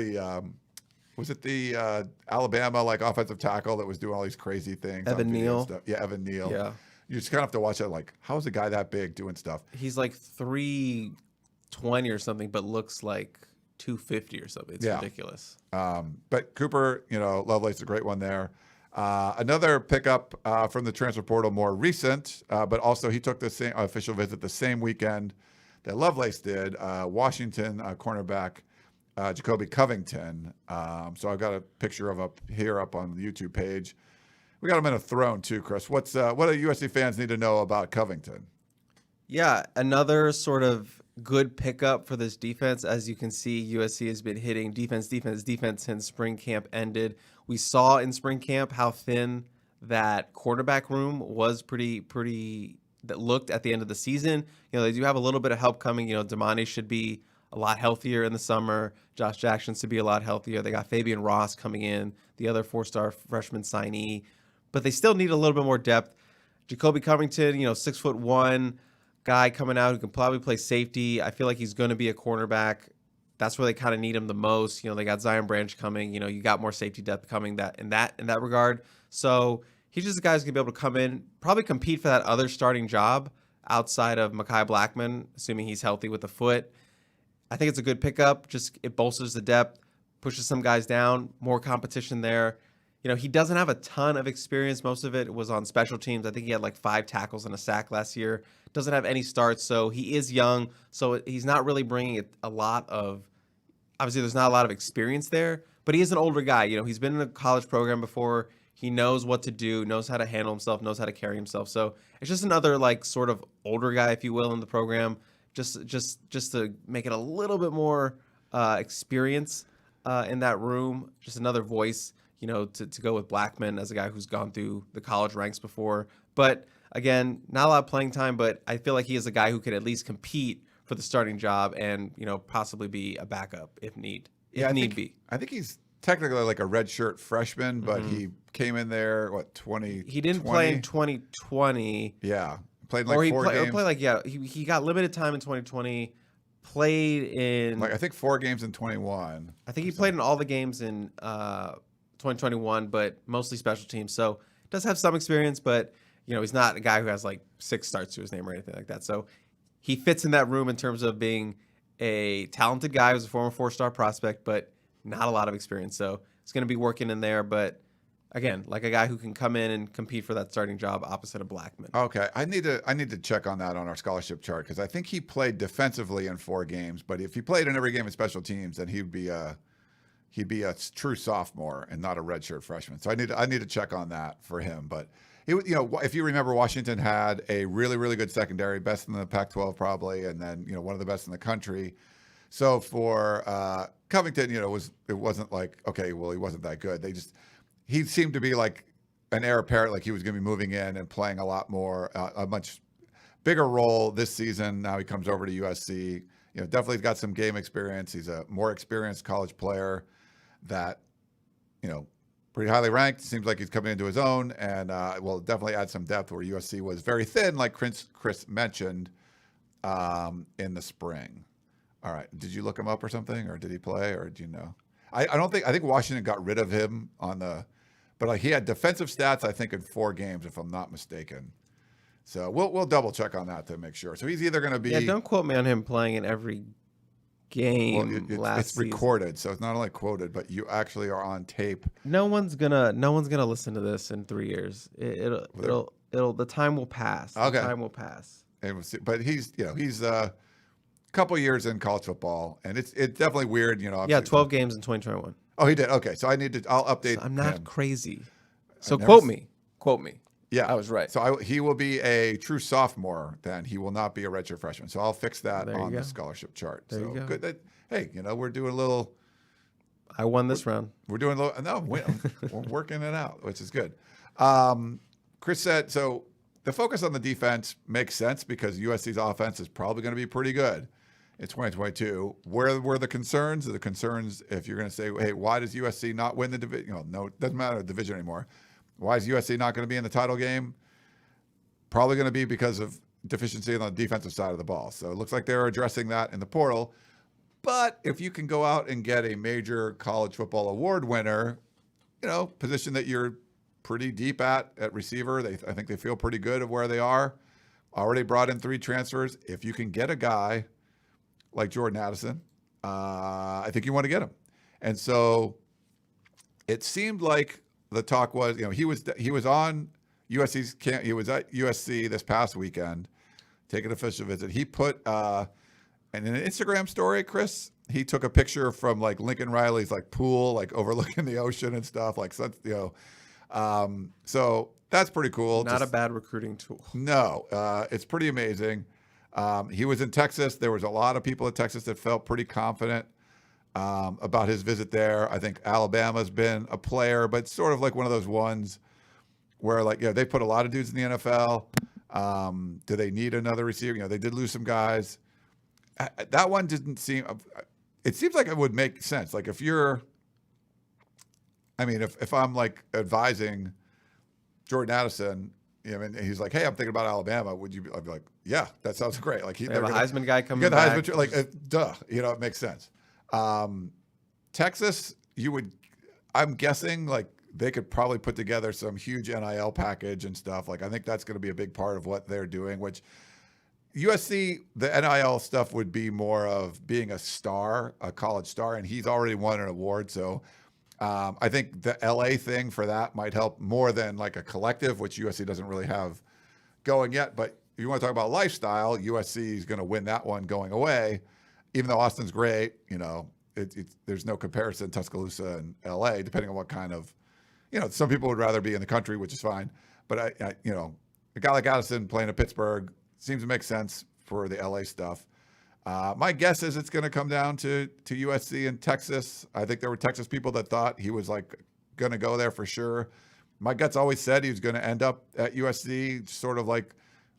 it the Alabama like offensive tackle that was doing all these crazy things? Evan Neal. Stuff? Yeah, Evan Neal. yeah, You just kind of have to watch that. Like, how is a guy that big doing stuff? he's like 320 or something, but looks like 250 or something. It's ridiculous. But Cooper, Lovelace's a great one there. Another pickup from the transfer portal, more recent, but also he took the same official visit the same weekend that Lovelace did. Washington cornerback Jacoby Covington. So I've got a picture of up on the YouTube page. We got him in a throne too, Chris. What do USC fans need to know about Covington? Yeah, another sort of good pickup for this defense. As you can see, USC has been hitting defense since spring camp ended. We saw in spring camp how thin that quarterback room was that looked at the end of the season. They do have a little bit of help coming. Damani should be a lot healthier in the summer. Josh Jackson should be a lot healthier. They got Fabian Ross coming in, the other 4-star freshman signee. But they still need a little bit more depth. Jacoby Covington, 6'1" guy coming out who can probably play safety. I feel like he's going to be a cornerback. That's where they kind of need him the most. They got Zion Branch coming. You got more safety depth coming in that regard. So he's just a guy who's going to be able to come in, probably compete for that other starting job outside of Mekhi Blackman, assuming he's healthy with the foot. I think it's a good pickup. Just it bolsters the depth, pushes some guys down, more competition there. He doesn't have a ton of experience. Most of it was on special teams. I think he had like 5 tackles and a sack last year. Doesn't have any starts, so he is young. So he's not really bringing a lot of, obviously there's not a lot of experience there, but he is an older guy. He's been in a college program before. He knows what to do, knows how to handle himself, knows how to carry himself. So it's just another like sort of older guy, if you will, in the program, just to make it a little bit more experience in that room. Just another voice. To go with Blackman as a guy who's gone through the college ranks before. But again, not a lot of playing time, but I feel like he is a guy who could at least compete for the starting job and, possibly be a backup if need be. I think he's technically like a redshirt freshman, but he came in there, 2020? He didn't play in 2020. Yeah. Played like 4 games. He got limited time in 2020. Played in... I think 4 games in 21. I think he played in all the games in... 2021, but mostly special teams. So does have some experience, but he's not a guy who has like 6 starts to his name or anything like that. So he fits in that room in terms of being a talented guy who's a former 4-star prospect, but not a lot of experience. So it's going to be working in there. But again, like a guy who can come in and compete for that starting job opposite of Blackman. Okay, I need to check on that on our scholarship chart because I think he played defensively in 4 games, but if he played in every game in special teams, then he'd be a true sophomore and not a redshirt freshman. So I need to check on that for him. But if you remember, Washington had a really, really good secondary, best in the Pac-12 probably, and then one of the best in the country. So for Covington, it wasn't like, okay, well, he wasn't that good. He seemed to be like an heir apparent, like he was going to be moving in and playing a lot more, a much bigger role this season. Now he comes over to USC. Definitely got some game experience. He's a more experienced college player that, pretty highly ranked. Seems like he's coming into his own and will definitely add some depth where USC was very thin, like Chris mentioned in the spring. All right. Did you look him up or something, or did he play, or do you know? I think Washington got rid of him but he had defensive stats, I think, in 4 games, if I'm not mistaken. So we'll double check on that to make sure. So he's either going to be... Yeah, don't quote me on him playing in every game it's recorded, so it's not only quoted, but you actually are on tape. No one's gonna listen to this in 3 years. The time will pass. Okay. The time will pass. and we'll see. But he's a couple years in college football, and it's definitely weird. Yeah, 12 games in 2021. Oh, he did. Okay, so I'll update. So I'm not him. crazy. So quote me. Yeah, I was right. So he will be a true sophomore. Then he will not be a redshirt freshman. So I'll fix that on the scholarship chart. There you go. Good. Hey, we're doing a little. I won this round. We're doing a little. No, we're working it out, which is good. Chris said so. The focus on the defense makes sense because USC's offense is probably going to be pretty good in 2022. Where were the concerns? The concerns, if you're going to say, hey, why does USC not win the division? No, it doesn't matter the division anymore. Why is USC not going to be in the title game? Probably going to be because of deficiency on the defensive side of the ball. So it looks like they're addressing that in the portal. But if you can go out and get a major college football award winner, position that you're pretty deep at receiver, I think they feel pretty good of where they are. Already brought in 3 transfers. If you can get a guy like Jordan Addison, I think you want to get him. And so it seemed like the talk was, he was on USC's camp. He was at USC this past weekend, taking an official visit. He put in an Instagram story, Chris, he took a picture from like Lincoln Riley's like pool, like overlooking the ocean and stuff. Like, so that's pretty cool. Not a bad recruiting tool. No, it's pretty amazing. He was in Texas. There was a lot of people in Texas that felt pretty confident about his visit there. I think Alabama's been a player, but sort of like one of those ones where they put a lot of dudes in the NFL. Do they need another receiver? They did lose some guys. That one didn't seem. It seems like it would make sense. Like if I'm like advising Jordan Addison, and he's like, "Hey, I'm thinking about Alabama. Would you?" I'd be like, "Yeah, that sounds great." Like they're a Heisman guy coming back. Heisman, like, duh. It makes sense. Texas, I'm guessing like they could probably put together some huge NIL package and stuff. Like I think that's going to be a big part of what they're doing. Which USC, the NIL stuff would be more of being a star, a college star, and he's already won an award. So I think the LA thing for that might help more than like a collective, which USC doesn't really have going yet. But if you want to talk about lifestyle, USC is going to win that one going away. Even though Austin's great, there's no comparison, Tuscaloosa and LA, depending on what kind of, some people would rather be in the country, which is fine. But a guy like Addison playing at Pittsburgh seems to make sense for the LA stuff. My guess is it's going to come down to USC and Texas. I think there were Texas people that thought he was like going to go there for sure. My gut's always said he was going to end up at USC, sort of like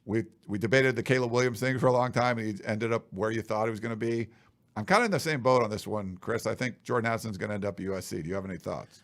we debated the Caleb Williams thing for a long time, and he ended up where you thought he was going to be. I'm kind of in the same boat on this one, Chris. I think Jordan Addison's going to end up at USC. Do you have any thoughts?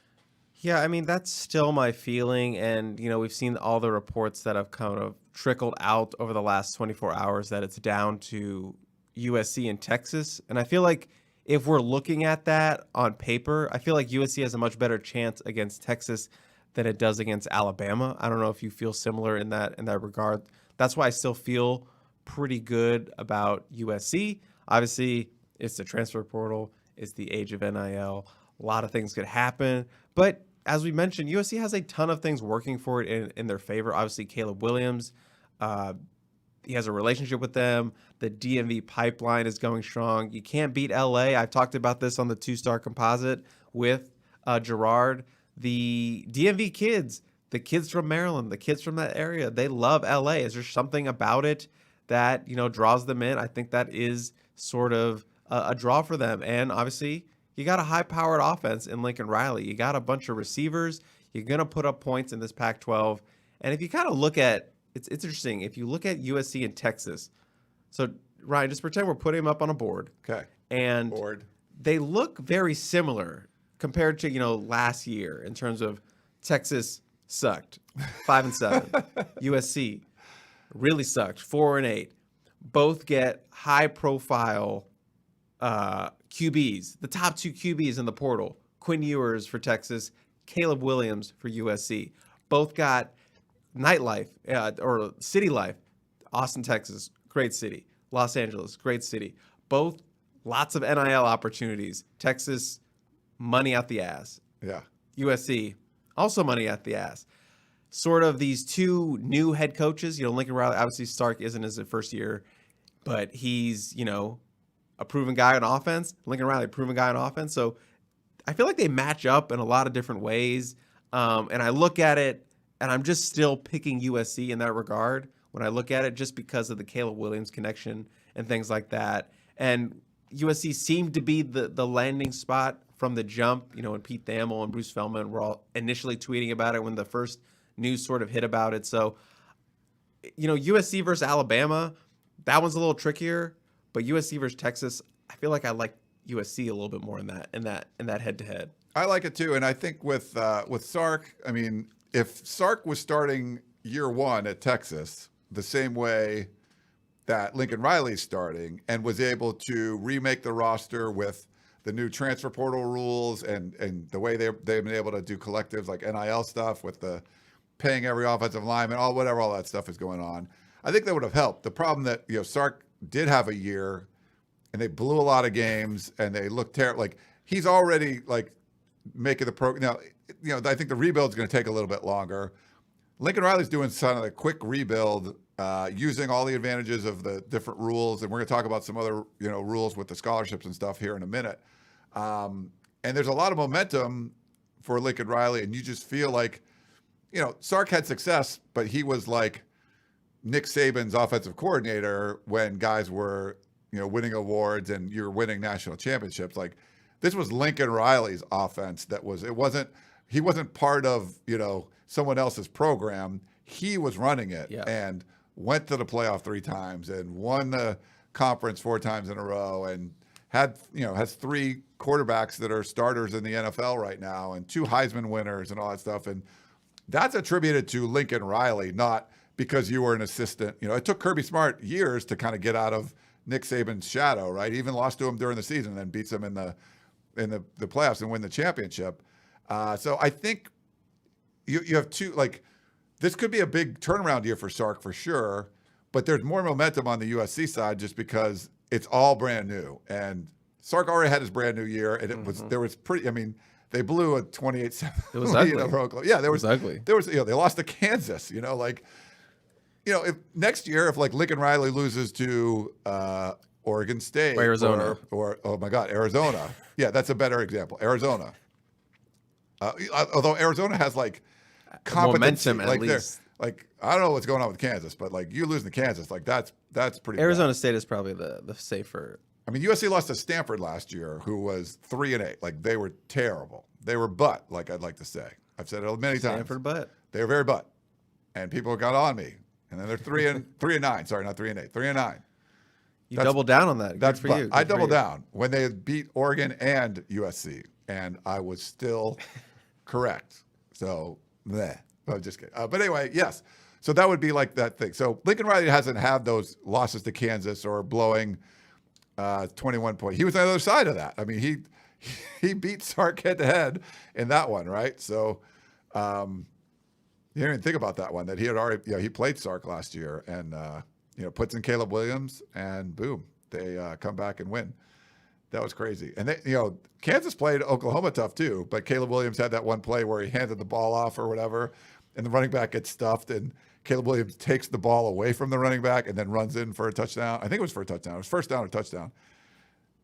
Yeah, that's still my feeling. And, we've seen all the reports that have kind of trickled out over the last 24 hours that it's down to USC and Texas. And I feel like if we're looking at that on paper, I feel like USC has a much better chance against Texas than it does against Alabama. I don't know if you feel similar in that regard. That's why I still feel pretty good about USC. Obviously, it's the transfer portal. It's the age of NIL. A lot of things could happen. But as we mentioned, USC has a ton of things working for it in their favor. Obviously, Caleb Williams, he has a relationship with them. The DMV pipeline is going strong. You can't beat LA. I've talked about this on the 2-star composite with Gerard. The DMV kids, the kids from Maryland, the kids from that area, they love LA. Is there something about it that, draws them in? I think that is sort of a draw for them. And obviously, you got a high-powered offense in Lincoln Riley. You got a bunch of receivers. You're going to put up points in this Pac-12. And if you kind of look at it's interesting. If you look at USC and Texas, so Ryan, just pretend we're putting them up on a board. Okay. And they look very similar compared to, last year in terms of Texas sucked, 5-7. USC really sucked, 4-8. Both get high-profile QBs, the top 2 QBs in the portal. Quinn Ewers for Texas, Caleb Williams for USC. Both got nightlife or city life. Austin, Texas, great city. Los Angeles, great city. Both lots of NIL opportunities. Texas, money out the ass. Yeah. USC, also money out the ass. sort of these two new head coaches. Lincoln Riley, obviously Sark isn't his first year, but he's, a proven guy on offense. Lincoln Riley, a proven guy on offense. So I feel like they match up in a lot of different ways. And I look at it, and I'm just still picking USC in that regard when I look at it, just because of the Caleb Williams connection and things like that. And USC seemed to be the landing spot from the jump, when Pete Thamel and Bruce Feldman were all initially tweeting about it when the first news sort of hit about it. So, USC versus Alabama, that one's a little trickier, but USC versus Texas, I feel like I like USC a little bit more in that head-to-head. I like it too, and I think with Sark, I mean, if Sark was starting year one at Texas the same way that Lincoln Riley's starting and was able to remake the roster with the new transfer portal rules and the way they've been able to do collectives like NIL stuff with the paying every offensive lineman, all that stuff is going on, I think that would have helped. The problem that, Sark did have a year and they blew a lot of games and they looked terrible. Like, he's already making the program. Now, I think the rebuild is going to take a little bit longer. Lincoln Riley's doing some of the quick rebuild, using all the advantages of the different rules. And we're going to talk about some other, rules with the scholarships and stuff here in a minute. And there's a lot of momentum for Lincoln Riley. And you just feel like, Sark had success, but he was like Nick Saban's offensive coordinator when guys were, winning awards and you're winning national championships. Like, this was Lincoln Riley's offense. He wasn't part of, someone else's program. He was running it and went to the playoff 3 times and won the conference 4 times in a row and has 3 quarterbacks that are starters in the NFL right now and 2 Heisman winners and all that stuff. And that's attributed to Lincoln Riley, not because you were an assistant. It took Kirby Smart years to kind of get out of Nick Saban's shadow, right? He even lost to him during the season and then beats him in the playoffs and win the championship. So I think you have 2, this could be a big turnaround year for Sark for sure, but there's more momentum on the USC side just because it's all brand new. And Sark already had his brand new year, and they blew a 28-7. It was ugly. Yeah, it was ugly. They lost to Kansas, if next year, if Lincoln Riley loses to Oregon State or Arizona or oh my God, Arizona. Yeah, that's a better example. Arizona. Although Arizona has competency, momentum at least. I don't know what's going on with Kansas, but you losing to Kansas, that's pretty Arizona bad. State is probably the safer. I mean, USC lost to Stanford last year, who was 3-8. They were terrible. They were butt, I'd like to say. I've said it many times. Stanford butt. They were very butt, and people got on me. And then they're 3-9. Sorry, not 3-8. 3-9. You doubled down on that. That's for you. I doubled down when they beat Oregon and USC, and I was still correct. So, I'm just kidding. But anyway, yes. So that would be that thing. So Lincoln Riley hasn't had those losses to Kansas or blowing 21 points. He was on the other side of that. I mean, he beat Sark head-to-head in that one, right? So you didn't even think about that one, that he had already, he played Sark last year and, puts in Caleb Williams and boom, they come back and win. That was crazy. And Kansas played Oklahoma tough too, but Caleb Williams had that one play where he handed the ball off or whatever, and the running back gets stuffed, and Caleb Williams takes the ball away from the running back and then runs in for a touchdown. I think it was for a touchdown. It was first down or touchdown.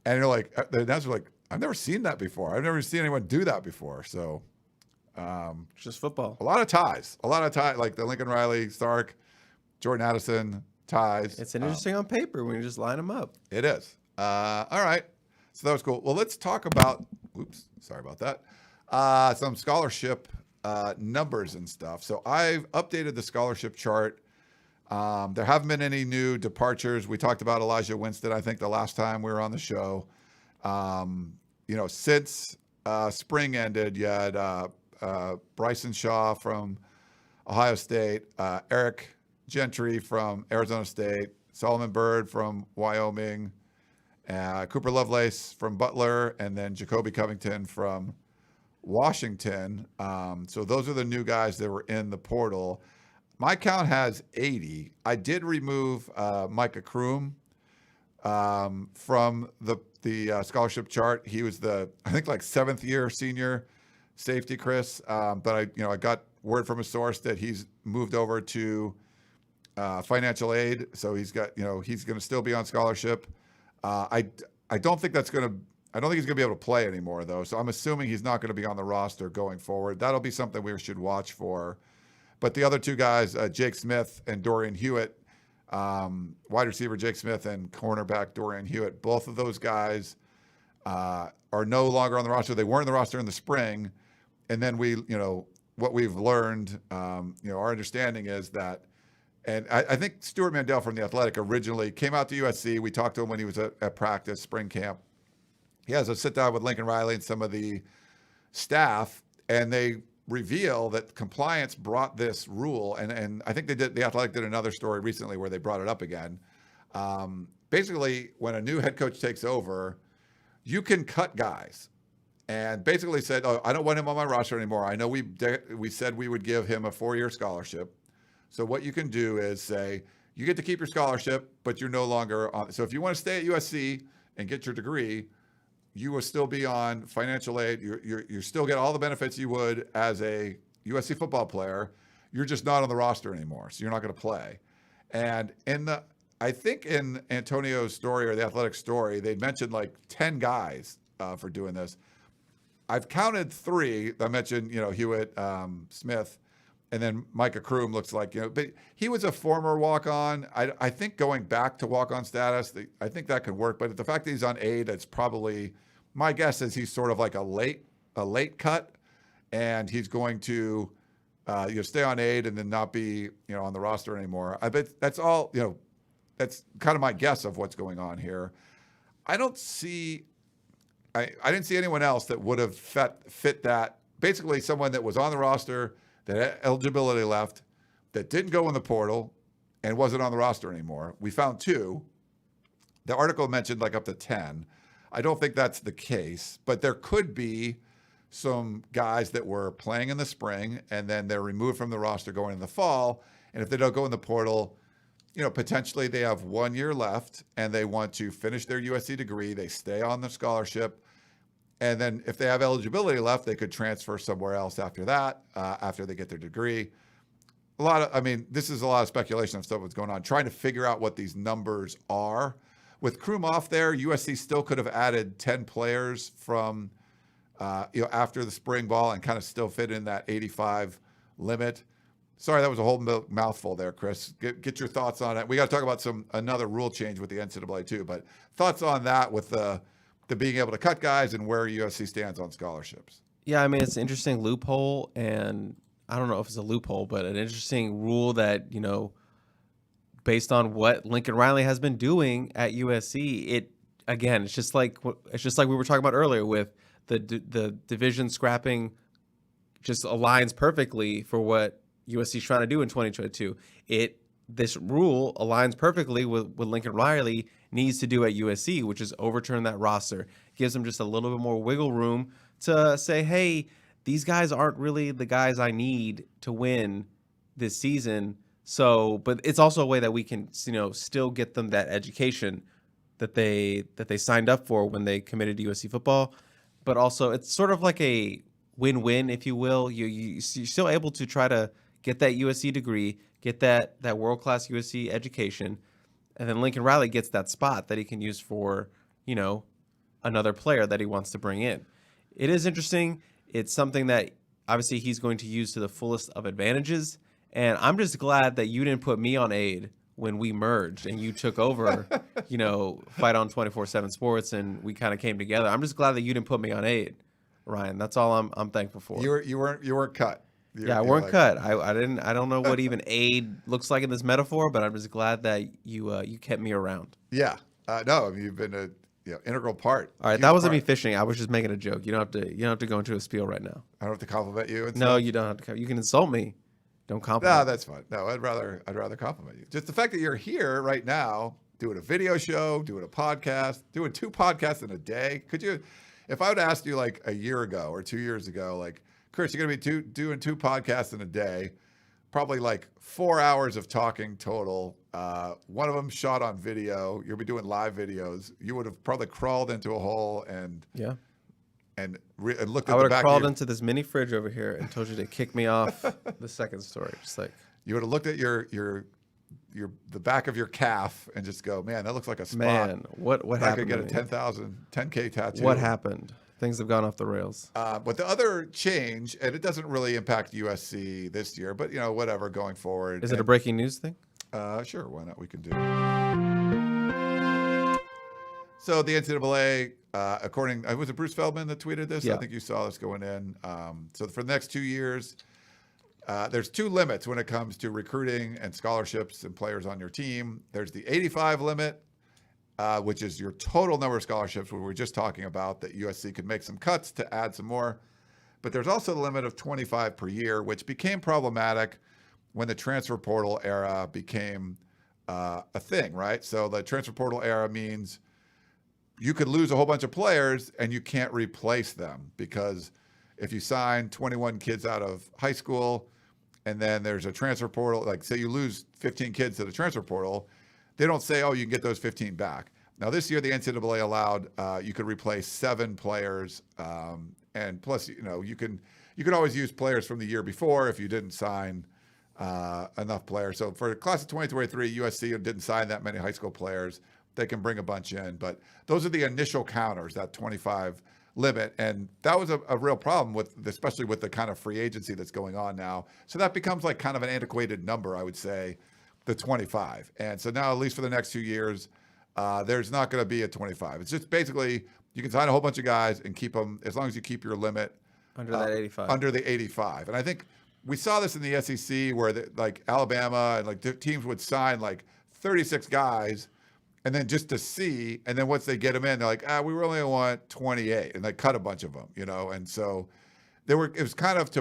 And the announcers were like, I've never seen that before. I've never seen anyone do that before. So just football. A lot of ties, like the Lincoln Riley, Sark, Jordan Addison ties. It's interesting on paper when you just line them up. It is. All right. So that was cool. Well, let's talk about, sorry about that, some scholarship numbers and stuff. So I've updated the scholarship chart. There haven't been any new departures. We talked about Elijah Winston, I think, the last time we were on the show. Since spring ended, you had Bryson Shaw from Ohio State, Eric Gentry from Arizona State, Solomon Byrd from Wyoming, Cooper Lovelace from Butler, and then Jacoby Covington from Washington. So those are the new guys that were in the portal. My count has 80. I did remove Micah Kroom from the scholarship chart. He was I think 7th year senior safety, Chris. But I got word from a source that he's moved over to financial aid, so he's got, he's going to still be on scholarship. I don't think he's going to be able to play anymore, though. So I'm assuming he's not going to be on the roster going forward. That'll be something we should watch for. But the other two guys, Jake Smith and Dorian Hewitt, wide receiver Jake Smith and cornerback Dorian Hewitt, both of those guys are no longer on the roster. They weren't on the roster in the spring. And then what we've learned, our understanding is that, and I think Stuart Mandel from The Athletic originally came out to USC. We talked to him when he was at practice, spring camp. He has a sit down with Lincoln Riley and some of the staff, and they reveal that compliance brought this rule. And I think The Athletic did another story recently where they brought it up again. Basically, when a new head coach takes over, you can cut guys. And basically said, oh, I don't want him on my roster anymore. I know we said we would give him a 4-year scholarship. So what you can do is say, you get to keep your scholarship, but you're no longer on. So if you want to stay at USC and get your degree, you will still be on financial aid. You still get all the benefits you would as a USC football player. You're just not on the roster anymore, so you're not going to play. And I think in Antonio's story or The Athletic story, they mentioned like 10 guys for doing this. I've counted 3. I mentioned, Hewitt, Smith, and then Micah Kroom looks like, but he was a former walk-on. I think going back to walk-on status, I think that could work. But the fact that he's on aid, it's probably, my guess is he's sort of like a late cut, and he's going to stay on aid and then not be on the roster anymore. I bet that's all. That's kind of my guess of what's going on here. I didn't see anyone else that would have fit that. Basically, someone that was on the roster, that had eligibility left, that didn't go in the portal, and wasn't on the roster anymore. We found 2. The article mentioned like up to 10. I don't think that's the case, but there could be some guys that were playing in the spring, and then they're removed from the roster going in the fall. And if they don't go in the portal, potentially they have 1 year left and they want to finish their USC degree. They stay on the scholarship. And then if they have eligibility left, they could transfer somewhere else after that, after they get their degree. This is a lot of speculation of stuff that's going on, trying to figure out what these numbers are. With Kroom off there, USC still could have added 10 players from, after the spring ball and kind of still fit in that 85 limit. Sorry, that was a whole mouthful there, Chris. Get your thoughts on it. We got to talk about another rule change with the NCAA too, but thoughts on that with the being able to cut guys and where USC stands on scholarships. Yeah, it's an interesting loophole, and I don't know if it's a loophole, but an interesting rule that, based on what Lincoln Riley has been doing at USC, it's just like we were talking about earlier with the division scrapping, just aligns perfectly for what USC is trying to do in 2022. This rule aligns perfectly with what Lincoln Riley needs to do at USC, which is overturn that roster. Gives them just a little bit more wiggle room to say, hey, these guys aren't really the guys I need to win this season. So, but it's also a way that we can, still get them that education that they signed up for when they committed to USC football. But also, it's sort of like a win-win, if you will. You're still able to try to get that USC degree, get that world-class USC education, and then Lincoln Riley gets that spot that he can use for, another player that he wants to bring in. It is interesting. It's something that obviously he's going to use to the fullest of advantages. And I'm just glad that you didn't put me on aid when we merged and you took over, Fight on 24/7 Sports, and we kind of came together. I'm just glad that you didn't put me on aid, Ryan. That's all I'm thankful for. You weren't cut. I weren't cut. I don't know what even aid looks like in this metaphor, but I'm just glad that you kept me around. Yeah. No, you've been a integral part. All right, that wasn't me fishing. I was just making a joke. You don't have to go into a spiel right now. I don't have to compliment you. No, you don't have to. You can insult me. Don't compliment. No, that's fine. No, I'd rather compliment you. Just the fact that you're here right now, doing a video show, doing a podcast, doing 2 podcasts in a day. Could you, if I would ask you like a year ago or 2 years ago, like, Chris, you're going to be doing 2 podcasts in a day, probably like 4 hours of talking total. One of them shot on video. You'll be doing live videos. You would have probably crawled into a hole and and looked I at would the back have crawled of into this mini fridge over here and told you to kick me off the second story. Just like you would have looked at the back of your calf and just go, man, that looks like a spot. man, what I happened? could get a 10K tattoo. What happened? Things have gone off the rails. But the other change, and it doesn't really impact USC this year, but whatever going forward. Is it a breaking news thing? Sure, why not? We can do. So the NCAA, according, was it Bruce Feldman that tweeted this? Yeah. I think you saw this going in. So for the next 2 years, there's two limits when it comes to recruiting and scholarships and players on your team. There's the 85 limit, which is your total number of scholarships, where we were just talking about that USC could make some cuts to add some more. But there's also the limit of 25 per year, which became problematic when the transfer portal era became a thing, right? So the transfer portal era means you could lose a whole bunch of players and you can't replace them, because if you sign 21 kids out of high school and then there's a transfer portal, like say you lose 15 kids to the transfer portal, they don't say, oh, you can get those 15 back. Now this year the NCAA allowed you could replace 7 players, and plus you can always use players from the year before if you didn't sign enough players. So for the class of 2023, USC didn't sign that many high school players. They can bring a bunch in, but those are the initial counters, that 25 limit. And that was a real problem especially with the kind of free agency that's going on now. So that becomes like kind of an antiquated number, I would say, the 25. And so now, at least for the next 2 years, there's not going to be a 25. It's just basically you can sign a whole bunch of guys and keep them as long as you keep your limit Under that 85. Under the 85. And I think we saw this in the SEC where like Alabama and like teams would sign like 36 guys, and then just to see, and then once they get them in, they're like, we really want 28, and they cut a bunch of them, and so it was kind of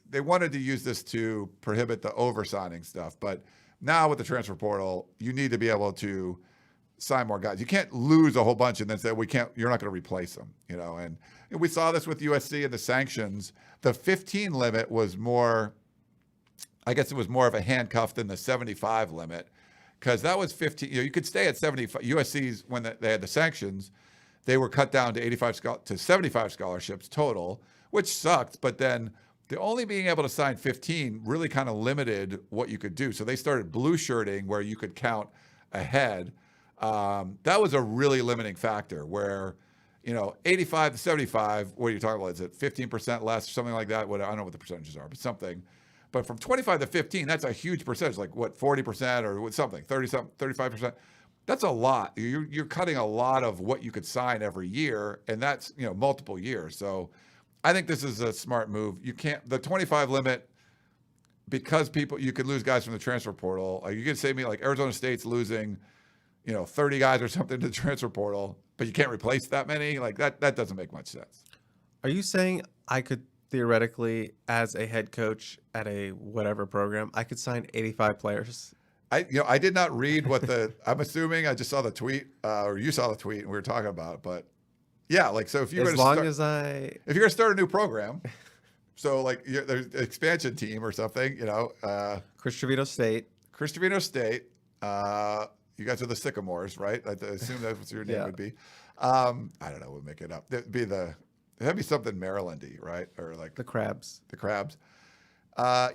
they wanted to use this to prohibit the over-signing stuff, but now with the transfer portal, you need to be able to sign more guys. You can't lose a whole bunch and then say, you're not going to replace them, and we saw this with USC and the sanctions. The 15 limit was more, I guess it was more of a handcuff than the 75 limit, because that was 15. You could stay at 75. USC's, when they had the sanctions, they were cut down to 85 to 75 scholarships total, which sucked. But then the only being able to sign 15 really kind of limited what you could do. So they started blue shirting, where you could count ahead. That was a really limiting factor, where 85 to 75, what are you talking about? Is it 15% less or something like that? I don't know what the percentages are, but something. But from 25 to 15, that's a huge percentage, like 40% or something, 35%. That's a lot. You're cutting a lot of what you could sign every year, and that's multiple years. So I think this is a smart move. The 25 limit, because you could lose guys from the transfer portal. Like you could say to me, like Arizona State's losing 30 guys or something to the transfer portal, but you can't replace that many. Like that doesn't make much sense. Are you saying I could theoretically, as a head coach at a whatever program, I could sign 85 players? I did not read what I'm assuming I just saw the tweet, or you saw the tweet and we were talking about it, but yeah, like, so if you're if you're going to start a new program, so like there's an expansion team or something, Chris Trevino State, you guys are the Sycamores, right? I assume that's what your name would be. I don't know. We'll make it up. It'd be something Maryland-y, right? Or like the Crabs.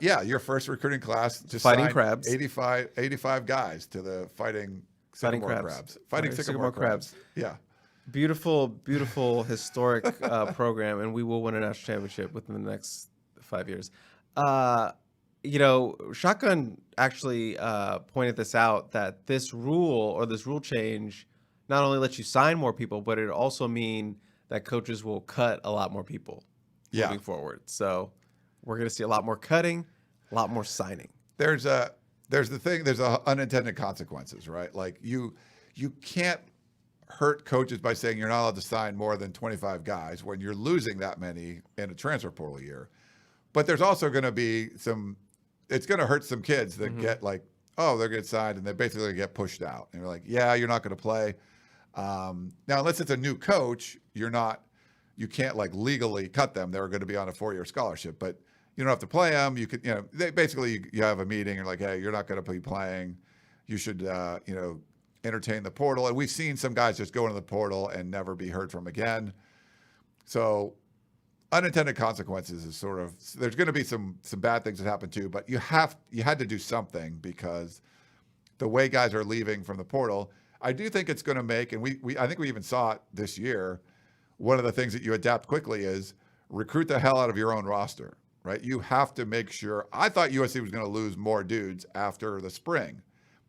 Your first recruiting class just Fighting signed Crabs. 85 guys to the Fighting Sycamore Crabs. Fighting Sycamore Crabs. Yeah. Beautiful historic program, and we will win a national championship within the next 5 years. Shotgun actually pointed this out, that this rule change not only lets you sign more people, but it also mean that coaches will cut a lot more people moving forward. So we're going to see a lot more cutting, a lot more signing. There's unintended consequences, right? Like you can't hurt coaches by saying you're not allowed to sign more than 25 guys when you're losing that many in a transfer portal year. But there's also going to be it's going to hurt some kids that get like, they're going to get signed, and they basically get pushed out. And you're like, you're not going to play. Now, unless it's a new coach, you can't like legally cut them. They're going to be on a 4-year scholarship, but you don't have to play them. You could, you have a meeting. You're like, hey, you're not going to be playing. You should, entertain the portal. And we've seen some guys just go into the portal and never be heard from again. So unintended consequences is sort of, there's going to be some bad things that happen too, but you had to do something because the way guys are leaving from the portal, I do think it's going to make, and I think we even saw it this year. One of the things that you adapt quickly is recruit the hell out of your own roster, right? You have to make sure. I thought USC was going to lose more dudes after the spring.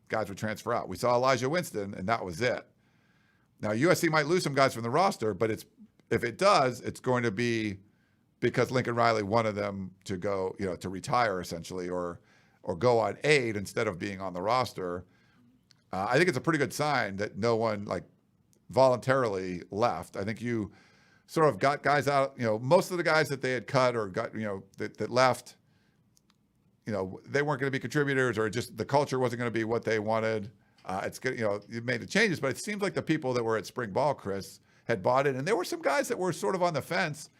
Guys would transfer out. We saw Elijah Winston, and that was it. Now USC might lose some guys from the roster, but if it does, it's going to be because Lincoln Riley wanted them to go, to retire essentially, or go on aid instead of being on the roster. I think it's a pretty good sign that no one voluntarily left. I think you sort of got guys out. Most of the guys that they had cut or got, that left, they weren't going to be contributors, or just the culture wasn't going to be what they wanted. It's good, you made the changes, but it seems like the people that were at spring ball, Chris, had bought it, and there were some guys that were sort of on the fence.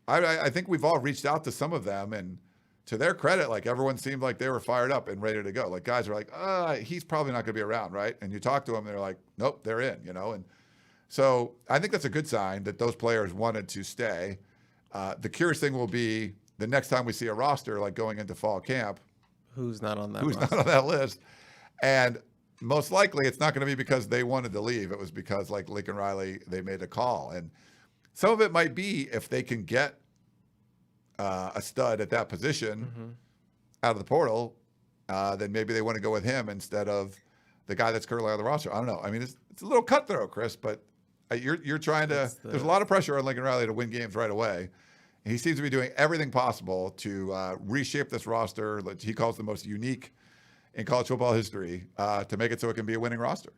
I think we've all reached out to some of them, and to their credit, everyone seemed like they were fired up and ready to go. Guys are like, he's probably not going to be around, right? And you talk to them, they're like, nope, they're in, And so I think that's a good sign that those players wanted to stay. The curious thing will be the next time we see a roster going into fall camp, who's not on that not on that list, and most likely it's not going to be because they wanted to leave. It was because Lincoln Riley, they made a call, and some of it might be if they can get a stud at that position out of the portal, then maybe they want to go with him instead of the guy that's currently on the roster. I don't know. I mean, it's a little cutthroat, Chris, but you're trying to. There's a lot of pressure on Lincoln Riley to win games right away. And he seems to be doing everything possible to reshape this roster that he calls the most unique in college football history to make it so it can be a winning roster.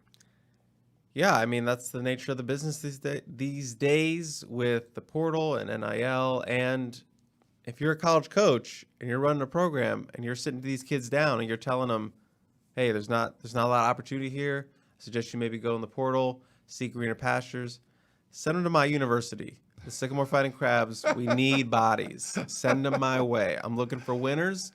Yeah, I mean, that's the nature of the business these days with the portal and NIL. And if you're a college coach and you're running a program and you're sitting these kids down and you're telling them, hey, there's not a lot of opportunity here, I suggest you maybe go in the portal, seek greener pastures, send them to my university, the Sycamore Fighting Crabs. We need bodies. Send them my way. I'm looking for winners.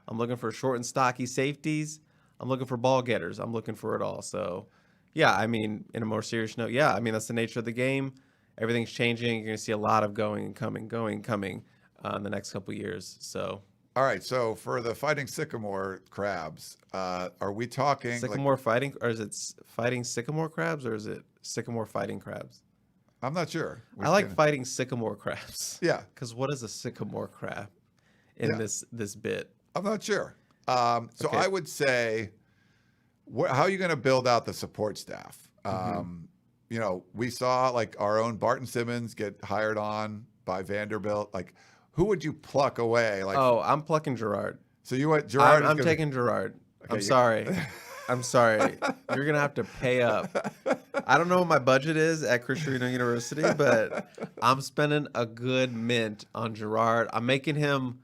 I'm looking for short and stocky safeties. I'm looking for ball getters. I'm looking for it all. So, yeah, I mean, in a more serious note, yeah, I mean, that's the nature of the game. Everything's changing. You're going to see a lot of going and coming in the next couple of years. So, all right. So for the Fighting Sycamore Crabs, are we talking Sycamore Fighting, or is it Fighting Sycamore Crabs, or is it Sycamore Fighting Crabs? I'm not sure. I like Fighting Sycamore Crabs. Yeah. Because what is a sycamore crab in this bit? I'm not sure. So okay. I would say, how are you going to build out the support staff? We saw our own Barton Simmons get hired on by Vanderbilt. Who would you pluck away? I'm plucking Gerard. So you want Gerard? I'm taking Gerard. Okay, I'm sorry. I'm sorry. You're going to have to pay up. I don't know what my budget is at Trevino University, but I'm spending a good mint on Gerard. I'm making him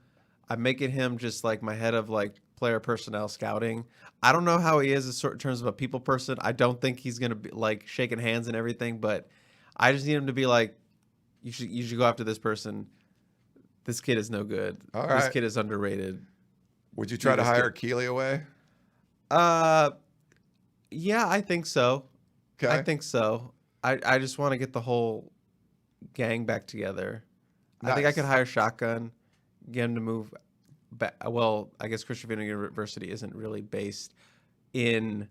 just my head of player personnel scouting. I don't know how he is in terms of a people person. I don't think he's going to be shaking hands and everything, but I just need him to be you should go after this person. This kid is no good. All right. This kid is underrated. Would you try to hire Keeley away? Yeah, I think so. Okay. I think so. I just want to get the whole gang back together. Nice. I think I could hire Shotgun, get him to move back. Well, I guess Trevino University isn't really based in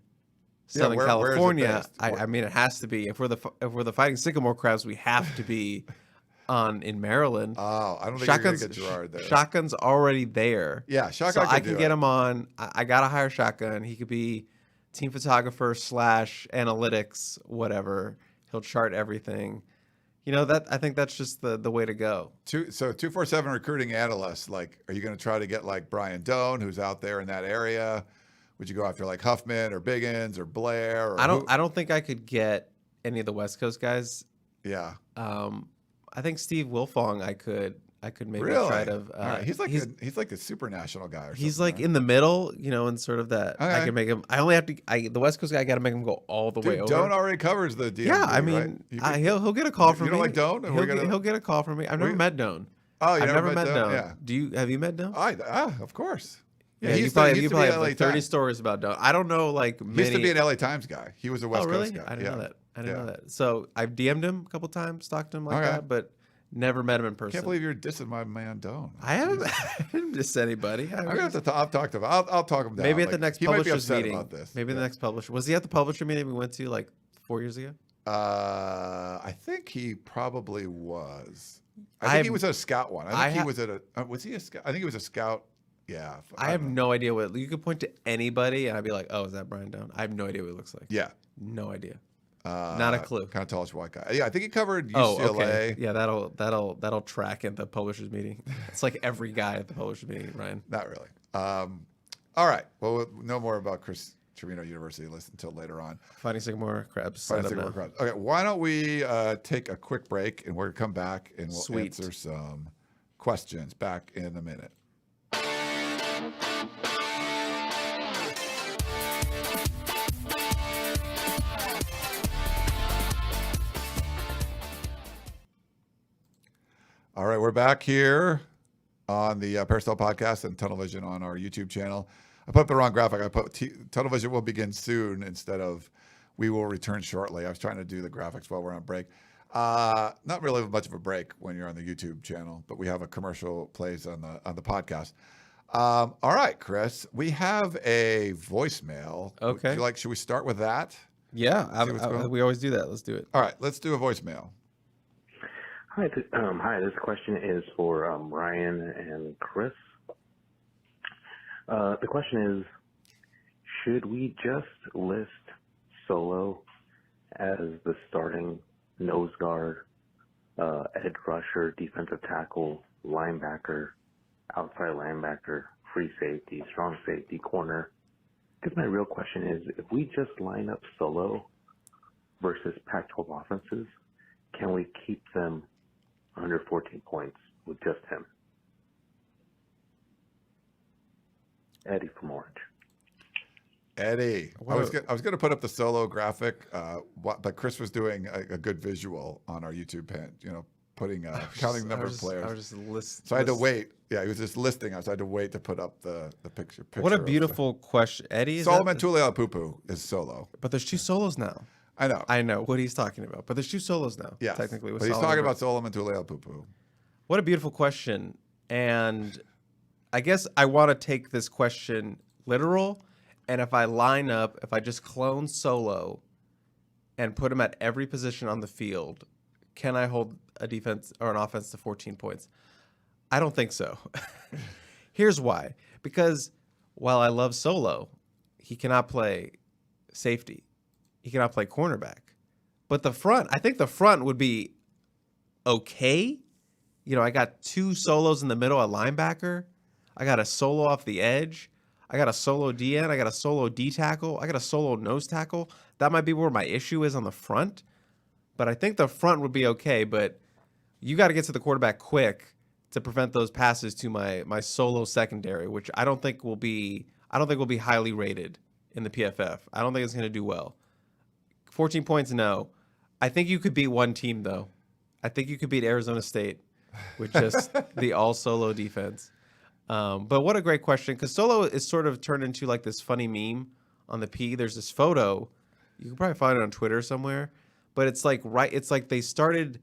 Southern California. I mean, it has to be. If we're the Fighting Sycamore Crabs, we have to be in Maryland. Oh, I don't think you're going to get Gerard there. Shotgun's already there. Yeah, Shotgun. So I can get him on. I gotta hire Shotgun. He could be team photographer / analytics, whatever. He'll chart everything. I think that's just the way to go. So 247 recruiting analysts, are you going to try to get Brian Doan, who's out there in that area? Would you go after Huffman or Biggins or Blair? Or I don't think I could get any of the West Coast guys. Yeah. I think Steve Wilfong I could maybe really? Try to. He's a super national guy. Or he's right? in the middle, and sort of that. Okay. I can make him. I only have to. The West Coast guy, I got to make him go all the way over. Doan already covers the DMV. Yeah, I mean, right? He'll get a call from me. You don't like Doan? He'll get a call from me. I've never met Doan. Oh, I've never met Doan. Yeah. Have you met Doan? Of course. Yeah, you probably have 30 stories about Doan. I don't know many. He used to be an LA Times guy. He was a West Coast guy. I didn't know that. So I've DM'd him a couple times, stalked him that, but Never met him in person. Can't believe you're dissing my man Doan. I didn't diss anybody. I'm gonna have to. I'll talk to him. I'll talk him down. Maybe at the next he might be publishers upset meeting. about this. Maybe the next publisher. Was he at the publisher meeting we went to like 4 years ago? I think he probably was. I think he was at a scout one. I think he was at a. Was he a scout? I think he was a scout. Yeah. I have no idea what you could point to anybody, and I'd be like, "Oh, is that Brian Doan?" I have no idea what he looks like. Yeah. No idea. Not a clue. Kind of tallish white guy. Yeah, I think he covered UCLA. Oh, okay. Yeah, that'll track at the publishers meeting. It's like every guy at the publishers meeting, Ryan. Not really. All right. Well, we'll know more about Chris Trevino University. Listen until later on. Finding Sycamore Crabs. Finding Sycamore Crabs. Okay. Why don't we take a quick break and we're gonna come back and we'll answer some questions. Back in a minute. All right, we're back here on the Peristyle Podcast and Tunnel Vision on our YouTube channel. I put up the wrong graphic. I put Tunnel Vision will begin soon instead of we will return shortly. I was trying to do the graphics while we're on break. Not really much of a break when you're on the YouTube channel, but we have a commercial plays on the podcast. All right, Chris, we have a voicemail. Okay. Should we start with that? Yeah, we always do that. Let's do it. All right, let's do a voicemail. Hi, this question is for Ryan and Chris. The question is, should we just list Solo as the starting nose guard, edge rusher, defensive tackle, linebacker, outside linebacker, free safety, strong safety, corner? Because my real question is, if we just line up Solo versus Pac-12 offenses, can we keep them under 14 points with just him? Eddie from Orange. Eddie, I was going to put up the Solo graphic, but Chris was doing a good visual on our YouTube page. Putting counting the number of players. I was just so I had to wait. Yeah, he was just listing us. So I had to wait to put up the picture. What a beautiful question, Eddie. Solomon Tuliaupupu is Solo, but there's two Solos now. I know what he's talking about, but there's two Solos now. Yeah, technically. But he's talking about Solomon Tuliaupupu. What a beautiful question, and I guess I want to take this question literal. And if I just clone Solo and put him at every position on the field, can I hold a defense or an offense to 14 points? I don't think so. Here's why. Because while I love Solo, he cannot play safety. He cannot play cornerback. But I think the front would be okay. I got two Solos in the middle at linebacker. I got a Solo off the edge. I got a Solo DN. I got a Solo D tackle. I got a Solo nose tackle. That might be where my issue is on the front. But I think the front would be okay. But you got to get to the quarterback quick to prevent those passes to my Solo secondary, which I don't think will be highly rated in the PFF. I don't think it's going to do well. 14 points, no. I think you could beat one team, though. I think you could beat Arizona State with just the all-Solo defense. But what a great question, because Solo is sort of turned into like this funny meme on the P. There's this photo. You can probably find it on Twitter somewhere. But it's like they started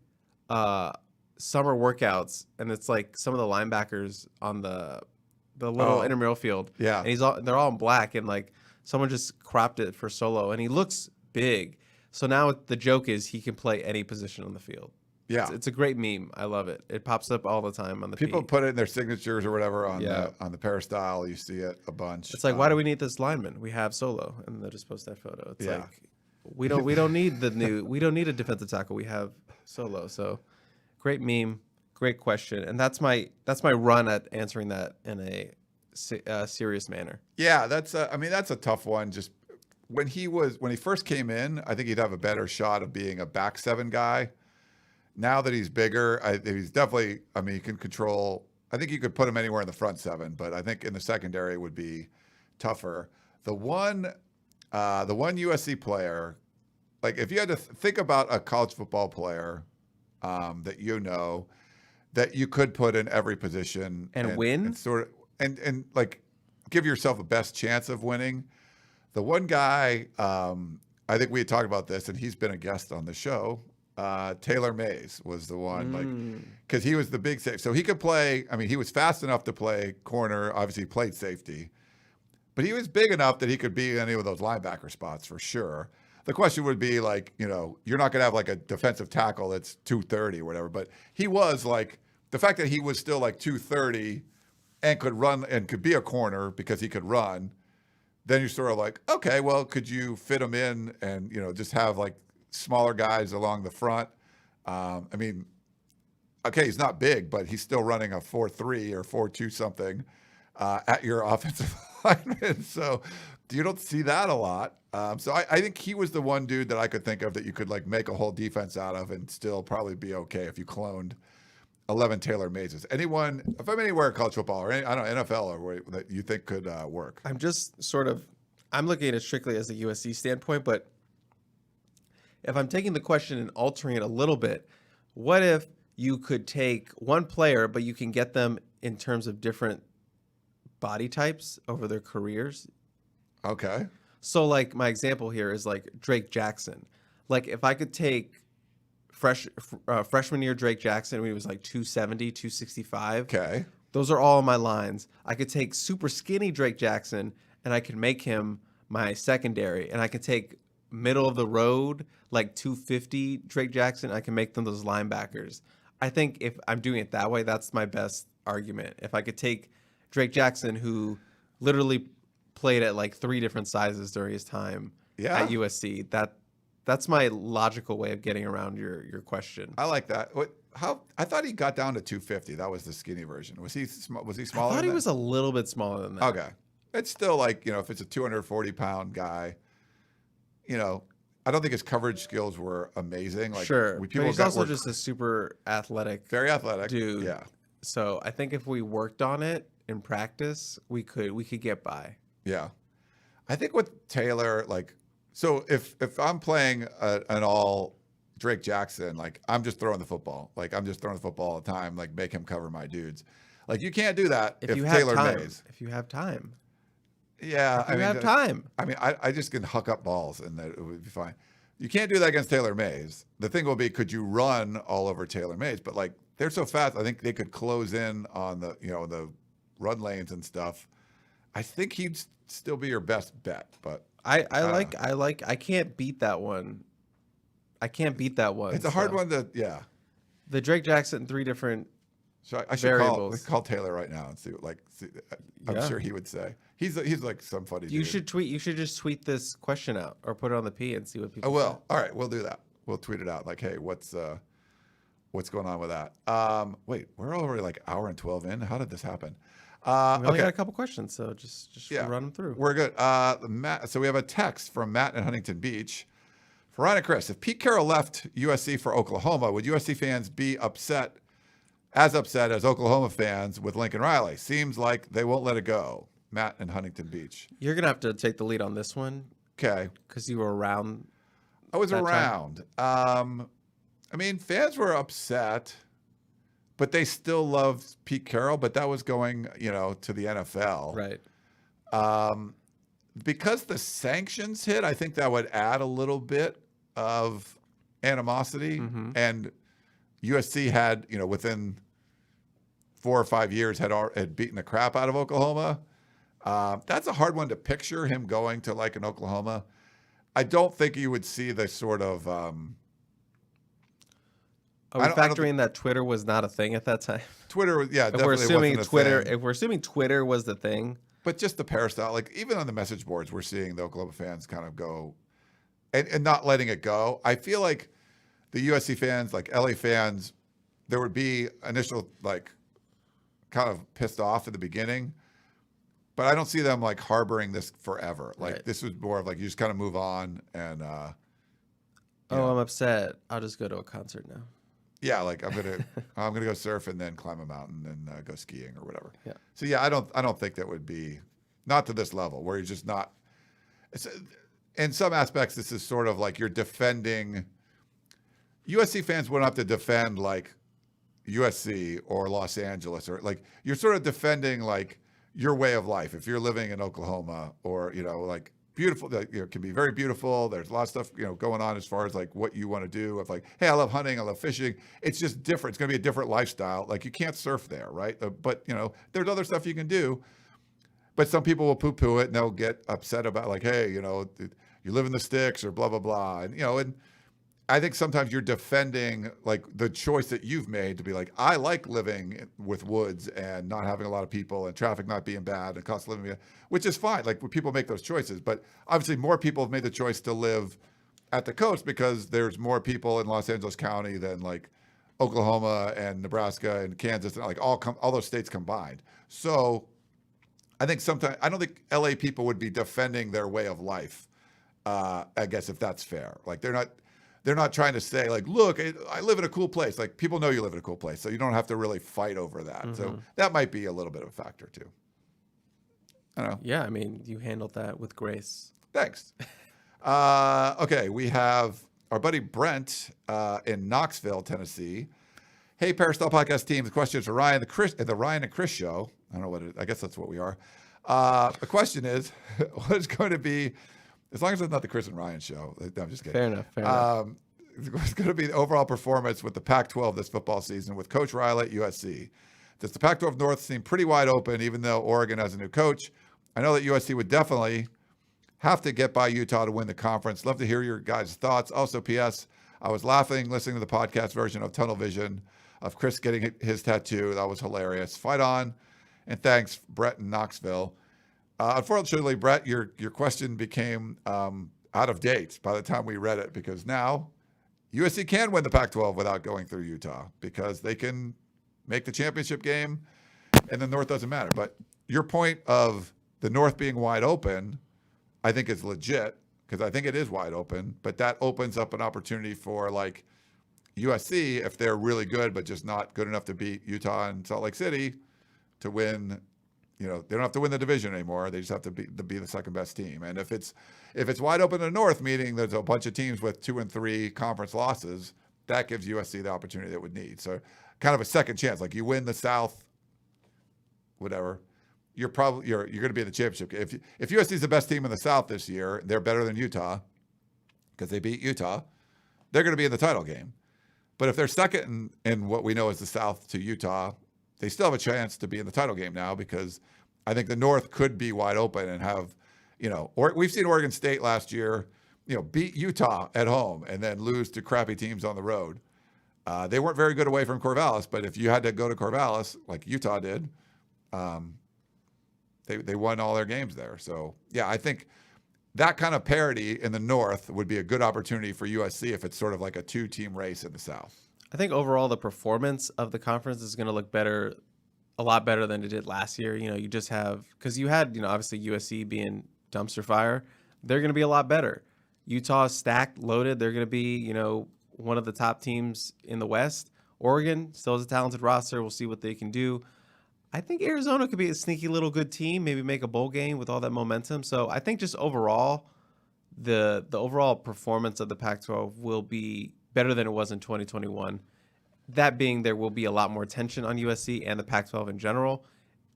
summer workouts, and it's like some of the linebackers on the little intramural field. Yeah. And they're all in black, and like someone just cropped it for Solo, and he looks big. So now the joke is he can play any position on the field. Yeah, it's a great meme. I love it. It pops up all the time on the people feed. Put it in their signatures or whatever on the Peristyle. You see it a bunch. It's like, why do we need this lineman? We have Solo, and they'll just post that photo. It's like we don't need we don't need a defensive tackle. We have Solo. So great meme, great question, and that's my run at answering that in a serious manner. Yeah, that's a tough one. Just when he first came in, I think he'd have a better shot of being a back seven guy. Now that he's bigger, he's definitely. He can control. I think you could put him anywhere in the front seven, but I think in the secondary would be tougher. The one USC player, like if you had to think about a college football player that that you could put in every position and win, and like give yourself a best chance of winning. The one guy, I think we had talked about this, and he's been a guest on the show. Taylor Mays was the one, because he was the big safety. So he could play. I mean, he was fast enough to play corner. Obviously, he played safety, but he was big enough that he could be any of those linebacker spots for sure. The question would be like, you're not going to have like a defensive tackle that's 230 or whatever, but he was like, the fact that he was still like 230 and could run and could be a corner because he could run, then you're sort of like, okay, well, could you fit him in and, just have like smaller guys along the front? I mean, okay, he's not big, but he's still running a 4.3 or 4.2 something at your offensive lineman. So you don't see that a lot. So I think he was the one dude that I could think of that you could like make a whole defense out of and still probably be okay if you cloned 11 Taylor Mazes. Anyone, if I'm anywhere in college football or NFL or where that you think could work? I'm just I'm looking at it strictly as a USC standpoint, but if I'm taking the question and altering it a little bit, what if you could take one player, but you can get them in terms of different body types over their careers? Okay. So like my example here is like Drake Jackson. Like if I could take freshman year Drake Jackson when he was like 270, 265. Okay. Those are all my lines. I could take super skinny Drake Jackson and I could make him my secondary. And I could take middle of the road, like 250 Drake Jackson. I can make them those linebackers. I think if I'm doing it that way, that's my best argument. If I could take Drake Jackson, who literally played at like 3 different sizes during his time at USC, that's my logical way of getting around your question. I like that. I thought he got down to 250. That was the skinny version. Was he smaller? I thought he was a little bit smaller than that. Okay. It's still like, if it's a 240-pound guy, I don't think his coverage skills were amazing. Like, sure. But he's also just a super athletic, very athletic dude. Yeah. So I think if we worked on it in practice, we could get by. Yeah. I think with Taylor, like, so if I'm playing an all Drake Jackson, like I'm just throwing the football. Like I'm just throwing the football all the time, like make him cover my dudes. Like you can't do that if Taylor Mays. If you have time. Yeah. I have time. I mean, I just can huck up balls and that it would be fine. You can't do that against Taylor Mays. The thing will be, could you run all over Taylor Mays? But like they're so fast, I think they could close in on the, the run lanes and stuff. I think he'd still be your best bet, but I can't beat that one. It's a hard one to, yeah. The Drake Jackson, 3 different So I should variables. call Taylor right now and see. I'm sure he would say he's like some funny. You dude. You should just tweet this question out or put it on the P and see what people. Oh well, say. all right, we'll do that. We'll tweet it out like, hey, what's going on with that? Wait, we're already like hour and 12 in. How did this happen? We only got a couple questions, so just run them through. We're good. Matt, so we have a text from Matt in Huntington Beach. For Ryan and Chris, if Pete Carroll left USC for Oklahoma, would USC fans be upset as Oklahoma fans with Lincoln Riley? Seems like they won't let it go. Matt in Huntington Beach. You're going to have to take the lead on this one. Okay. Because you were around. I was around. I mean, fans were upset, but they still loved Pete Carroll, but that was going, to the NFL. Right. Because the sanctions hit, I think that would add a little bit of animosity. Mm-hmm. And USC had, within 4 or 5 years had beaten the crap out of Oklahoma. That's a hard one to picture, him going to like an Oklahoma. I don't think you would see the sort of. Are we factoring that Twitter was not a thing at that time? Twitter, yeah, if we're assuming wasn't a thing. If we're assuming Twitter was the thing, but just the Peristyle, like even on the message boards, we're seeing the Oklahoma fans kind of go and not letting it go. I feel like the USC fans, like LA fans, there would be initial like kind of pissed off at the beginning, but I don't see them like harboring this forever. Like right. This was more of like you just kind of move on and. I'm upset. I'll just go to a concert now. Yeah, like I'm gonna go surf and then climb a mountain and go skiing or whatever. Yeah. So yeah, I don't think that would be not to this level where you're just not. In some aspects, this is sort of like you're defending. USC fans wouldn't have to defend like USC or Los Angeles or like you're sort of defending like your way of life if you're living in Oklahoma or like beautiful. It can be very beautiful. There's a lot of stuff, going on as far as like what you want to do. Of like, hey, I love hunting, I love fishing. It's just different. It's going to be a different lifestyle. Like you can't surf there, right? But there's other stuff you can do. But some people will poo-poo it and they'll get upset about like, hey, you live in the sticks or blah blah blah, and I think sometimes you're defending like the choice that you've made to be like, I like living with woods and not having a lot of people and traffic not being bad and cost of living, which is fine. Like when people make those choices, but obviously more people have made the choice to live at the coast because there's more people in Los Angeles County than like Oklahoma and Nebraska and Kansas and like all those states combined. So I think sometimes, I don't think LA people would be defending their way of life. I guess if that's fair, like they're not trying to say like, look, I live in a cool place. Like people know you live in a cool place, so you don't have to really fight over that. Mm-hmm. So that might be a little bit of a factor too. I don't know. Yeah, I mean, you handled that with grace. Thanks. Okay, we have our buddy Brent in Knoxville, Tennessee. Hey, Peristyle Podcast team. The question is for Ryan, the Ryan and Chris show. I don't know what it is. I guess that's what we are. The question is, what is going to be, as long as it's not the Chris and Ryan show. No, I'm just kidding. Fair enough. It's going to be the overall performance with the Pac-12 this football season with Coach Riley at USC. Does the Pac-12 North seem pretty wide open, even though Oregon has a new coach? I know that USC would definitely have to get by Utah to win the conference. Love to hear your guys' thoughts. Also, P.S., I was laughing listening to the podcast version of Tunnel Vision of Chris getting his tattoo. That was hilarious. Fight on. And thanks, Brett in Knoxville. Unfortunately, Brett, your question became out of date by the time we read it, because now USC can win the Pac-12 without going through Utah because they can make the championship game and the North doesn't matter. But your point of the North being wide open, I think is legit, because I think it is wide open, but that opens up an opportunity for like USC, if they're really good but just not good enough to beat Utah and Salt Lake City, to win. They don't have to win the division anymore. They just have to be the second best team. And if it's wide open in the North, meaning there's a bunch of teams with 2 and 3 conference losses, that gives USC the opportunity that would need. So kind of a second chance. Like you win the South, whatever, you're going to be in the championship. If USC is the best team in the South this year, they're better than Utah because they beat Utah, they're going to be in the title game. But if they're second in what we know as the South to Utah, they still have a chance to be in the title game now, because I think the North could be wide open and have, or we've seen Oregon State last year, beat Utah at home and then lose to crappy teams on the road. They weren't very good away from Corvallis, but if you had to go to Corvallis like Utah did, they won all their games there. So yeah, I think that kind of parity in the North would be a good opportunity for USC if it's sort of like a 2-team race in the South. I think overall the performance of the conference is going to look better, a lot better than it did last year. You just have, because you had, obviously USC being dumpster fire, they're going to be a lot better. Utah stacked, loaded. They're going to be, one of the top teams in the West. Oregon still has a talented roster. We'll see what they can do. I think Arizona could be a sneaky little good team, maybe make a bowl game with all that momentum. So I think just overall, the overall performance of the Pac-12 will be better than it was in 2021. That being, there will be a lot more tension on USC and the Pac-12 in general,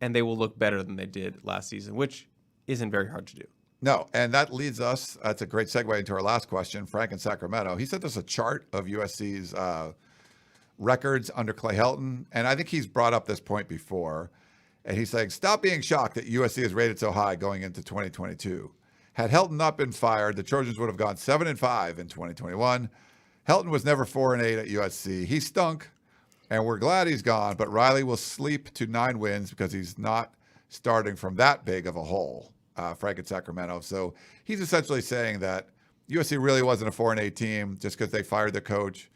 and they will look better than they did last season, which isn't very hard to do. No, and that leads us, that's a great segue into our last question. Frank in Sacramento, he sent us a chart of USC's records under Clay Helton, and I think he's brought up this point before, and he's saying, stop being shocked that USC is rated so high going into 2022. Had Helton not been fired, the Trojans would have gone 7-5 in 2021. Helton was never 4-8 at USC. He stunk, and we're glad he's gone, but Riley will sleep to 9 wins because he's not starting from that big of a hole, Frank in Sacramento. So he's essentially saying that USC really wasn't a 4-8 team just because they fired the coach.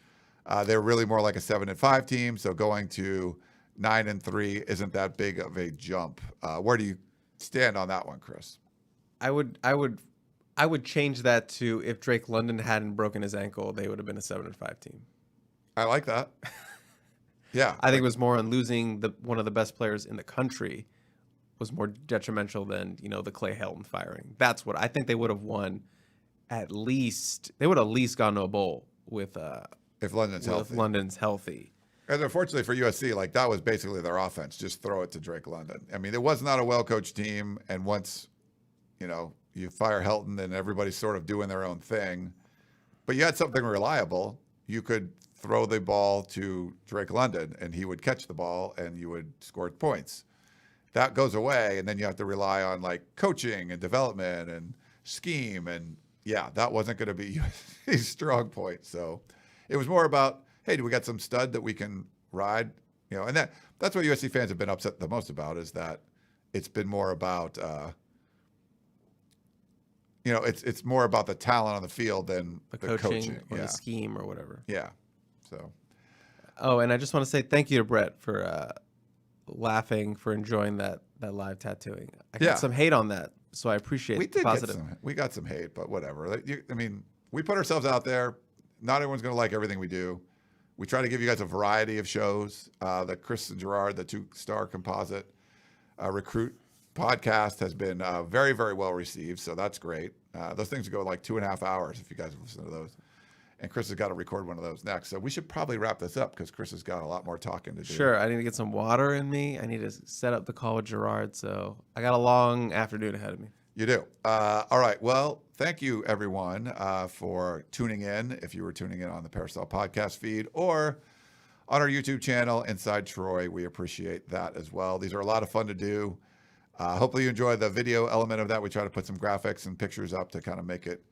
They're really more like a 7-5 team, so going to 9-3 isn't that big of a jump. Where do you stand on that one, Chris? I would change that to, if Drake London hadn't broken his ankle, they would have been a 7-5 team. I like that. Yeah. I think it was more on losing one of the best players in the country was more detrimental than, the Clay Helton firing. That's what I think they would have won. They would have at least gone to a bowl with if London's healthy. And unfortunately for USC, like that was basically their offense. Just throw it to Drake London. I mean, it was not a well-coached team. And once, you fire Helton and everybody's sort of doing their own thing, but you had something reliable. You could throw the ball to Drake London and he would catch the ball and you would score points. That goes away, and then you have to rely on like coaching and development and scheme, and yeah, that wasn't going to be USC's strong point. So it was more about, hey, do we got some stud that we can ride? You know, and that's what USC fans have been upset the most about, is that it's been more about it's more about the talent on the field than the coaching or the scheme or whatever. Yeah. So. Oh, and I just want to say thank you to Brett for laughing, for enjoying that live tattooing. I got some hate on that, so I appreciate we the positive. We got some hate, but whatever. I mean, we put ourselves out there. Not everyone's going to like everything we do. We try to give you guys a variety of shows. The Chris and Gerard, the 2-star composite recruit podcast, has been very, very well received, so that's great. Those things go like 2.5 hours if you guys have listened to those. And Chris has got to record one of those next. So we should probably wrap this up because Chris has got a lot more talking to do. Sure. I need to get some water in me. I need to set up the call with Gerard. So I got a long afternoon ahead of me. You do. All right. Well, thank you, everyone, for tuning in. If you were tuning in on the Peristyle Podcast feed or on our YouTube channel, Inside Troy, we appreciate that as well. These are a lot of fun to do. Hopefully you enjoy the video element of that. We try to put some graphics and pictures up to kind of make it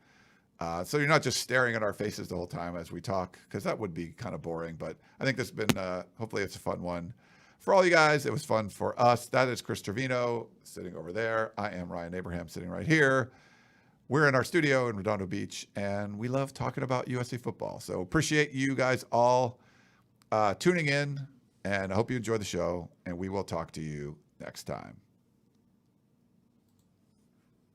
so you're not just staring at our faces the whole time as we talk, because that would be kind of boring. But I think this has been, hopefully it's a fun one for all you guys. It was fun for us. That is Chris Trevino sitting over there. I am Ryan Abraham sitting right here. We're in our studio in Redondo Beach, and we love talking about USC football. So appreciate you guys all tuning in, and I hope you enjoy the show, and we will talk to you next time.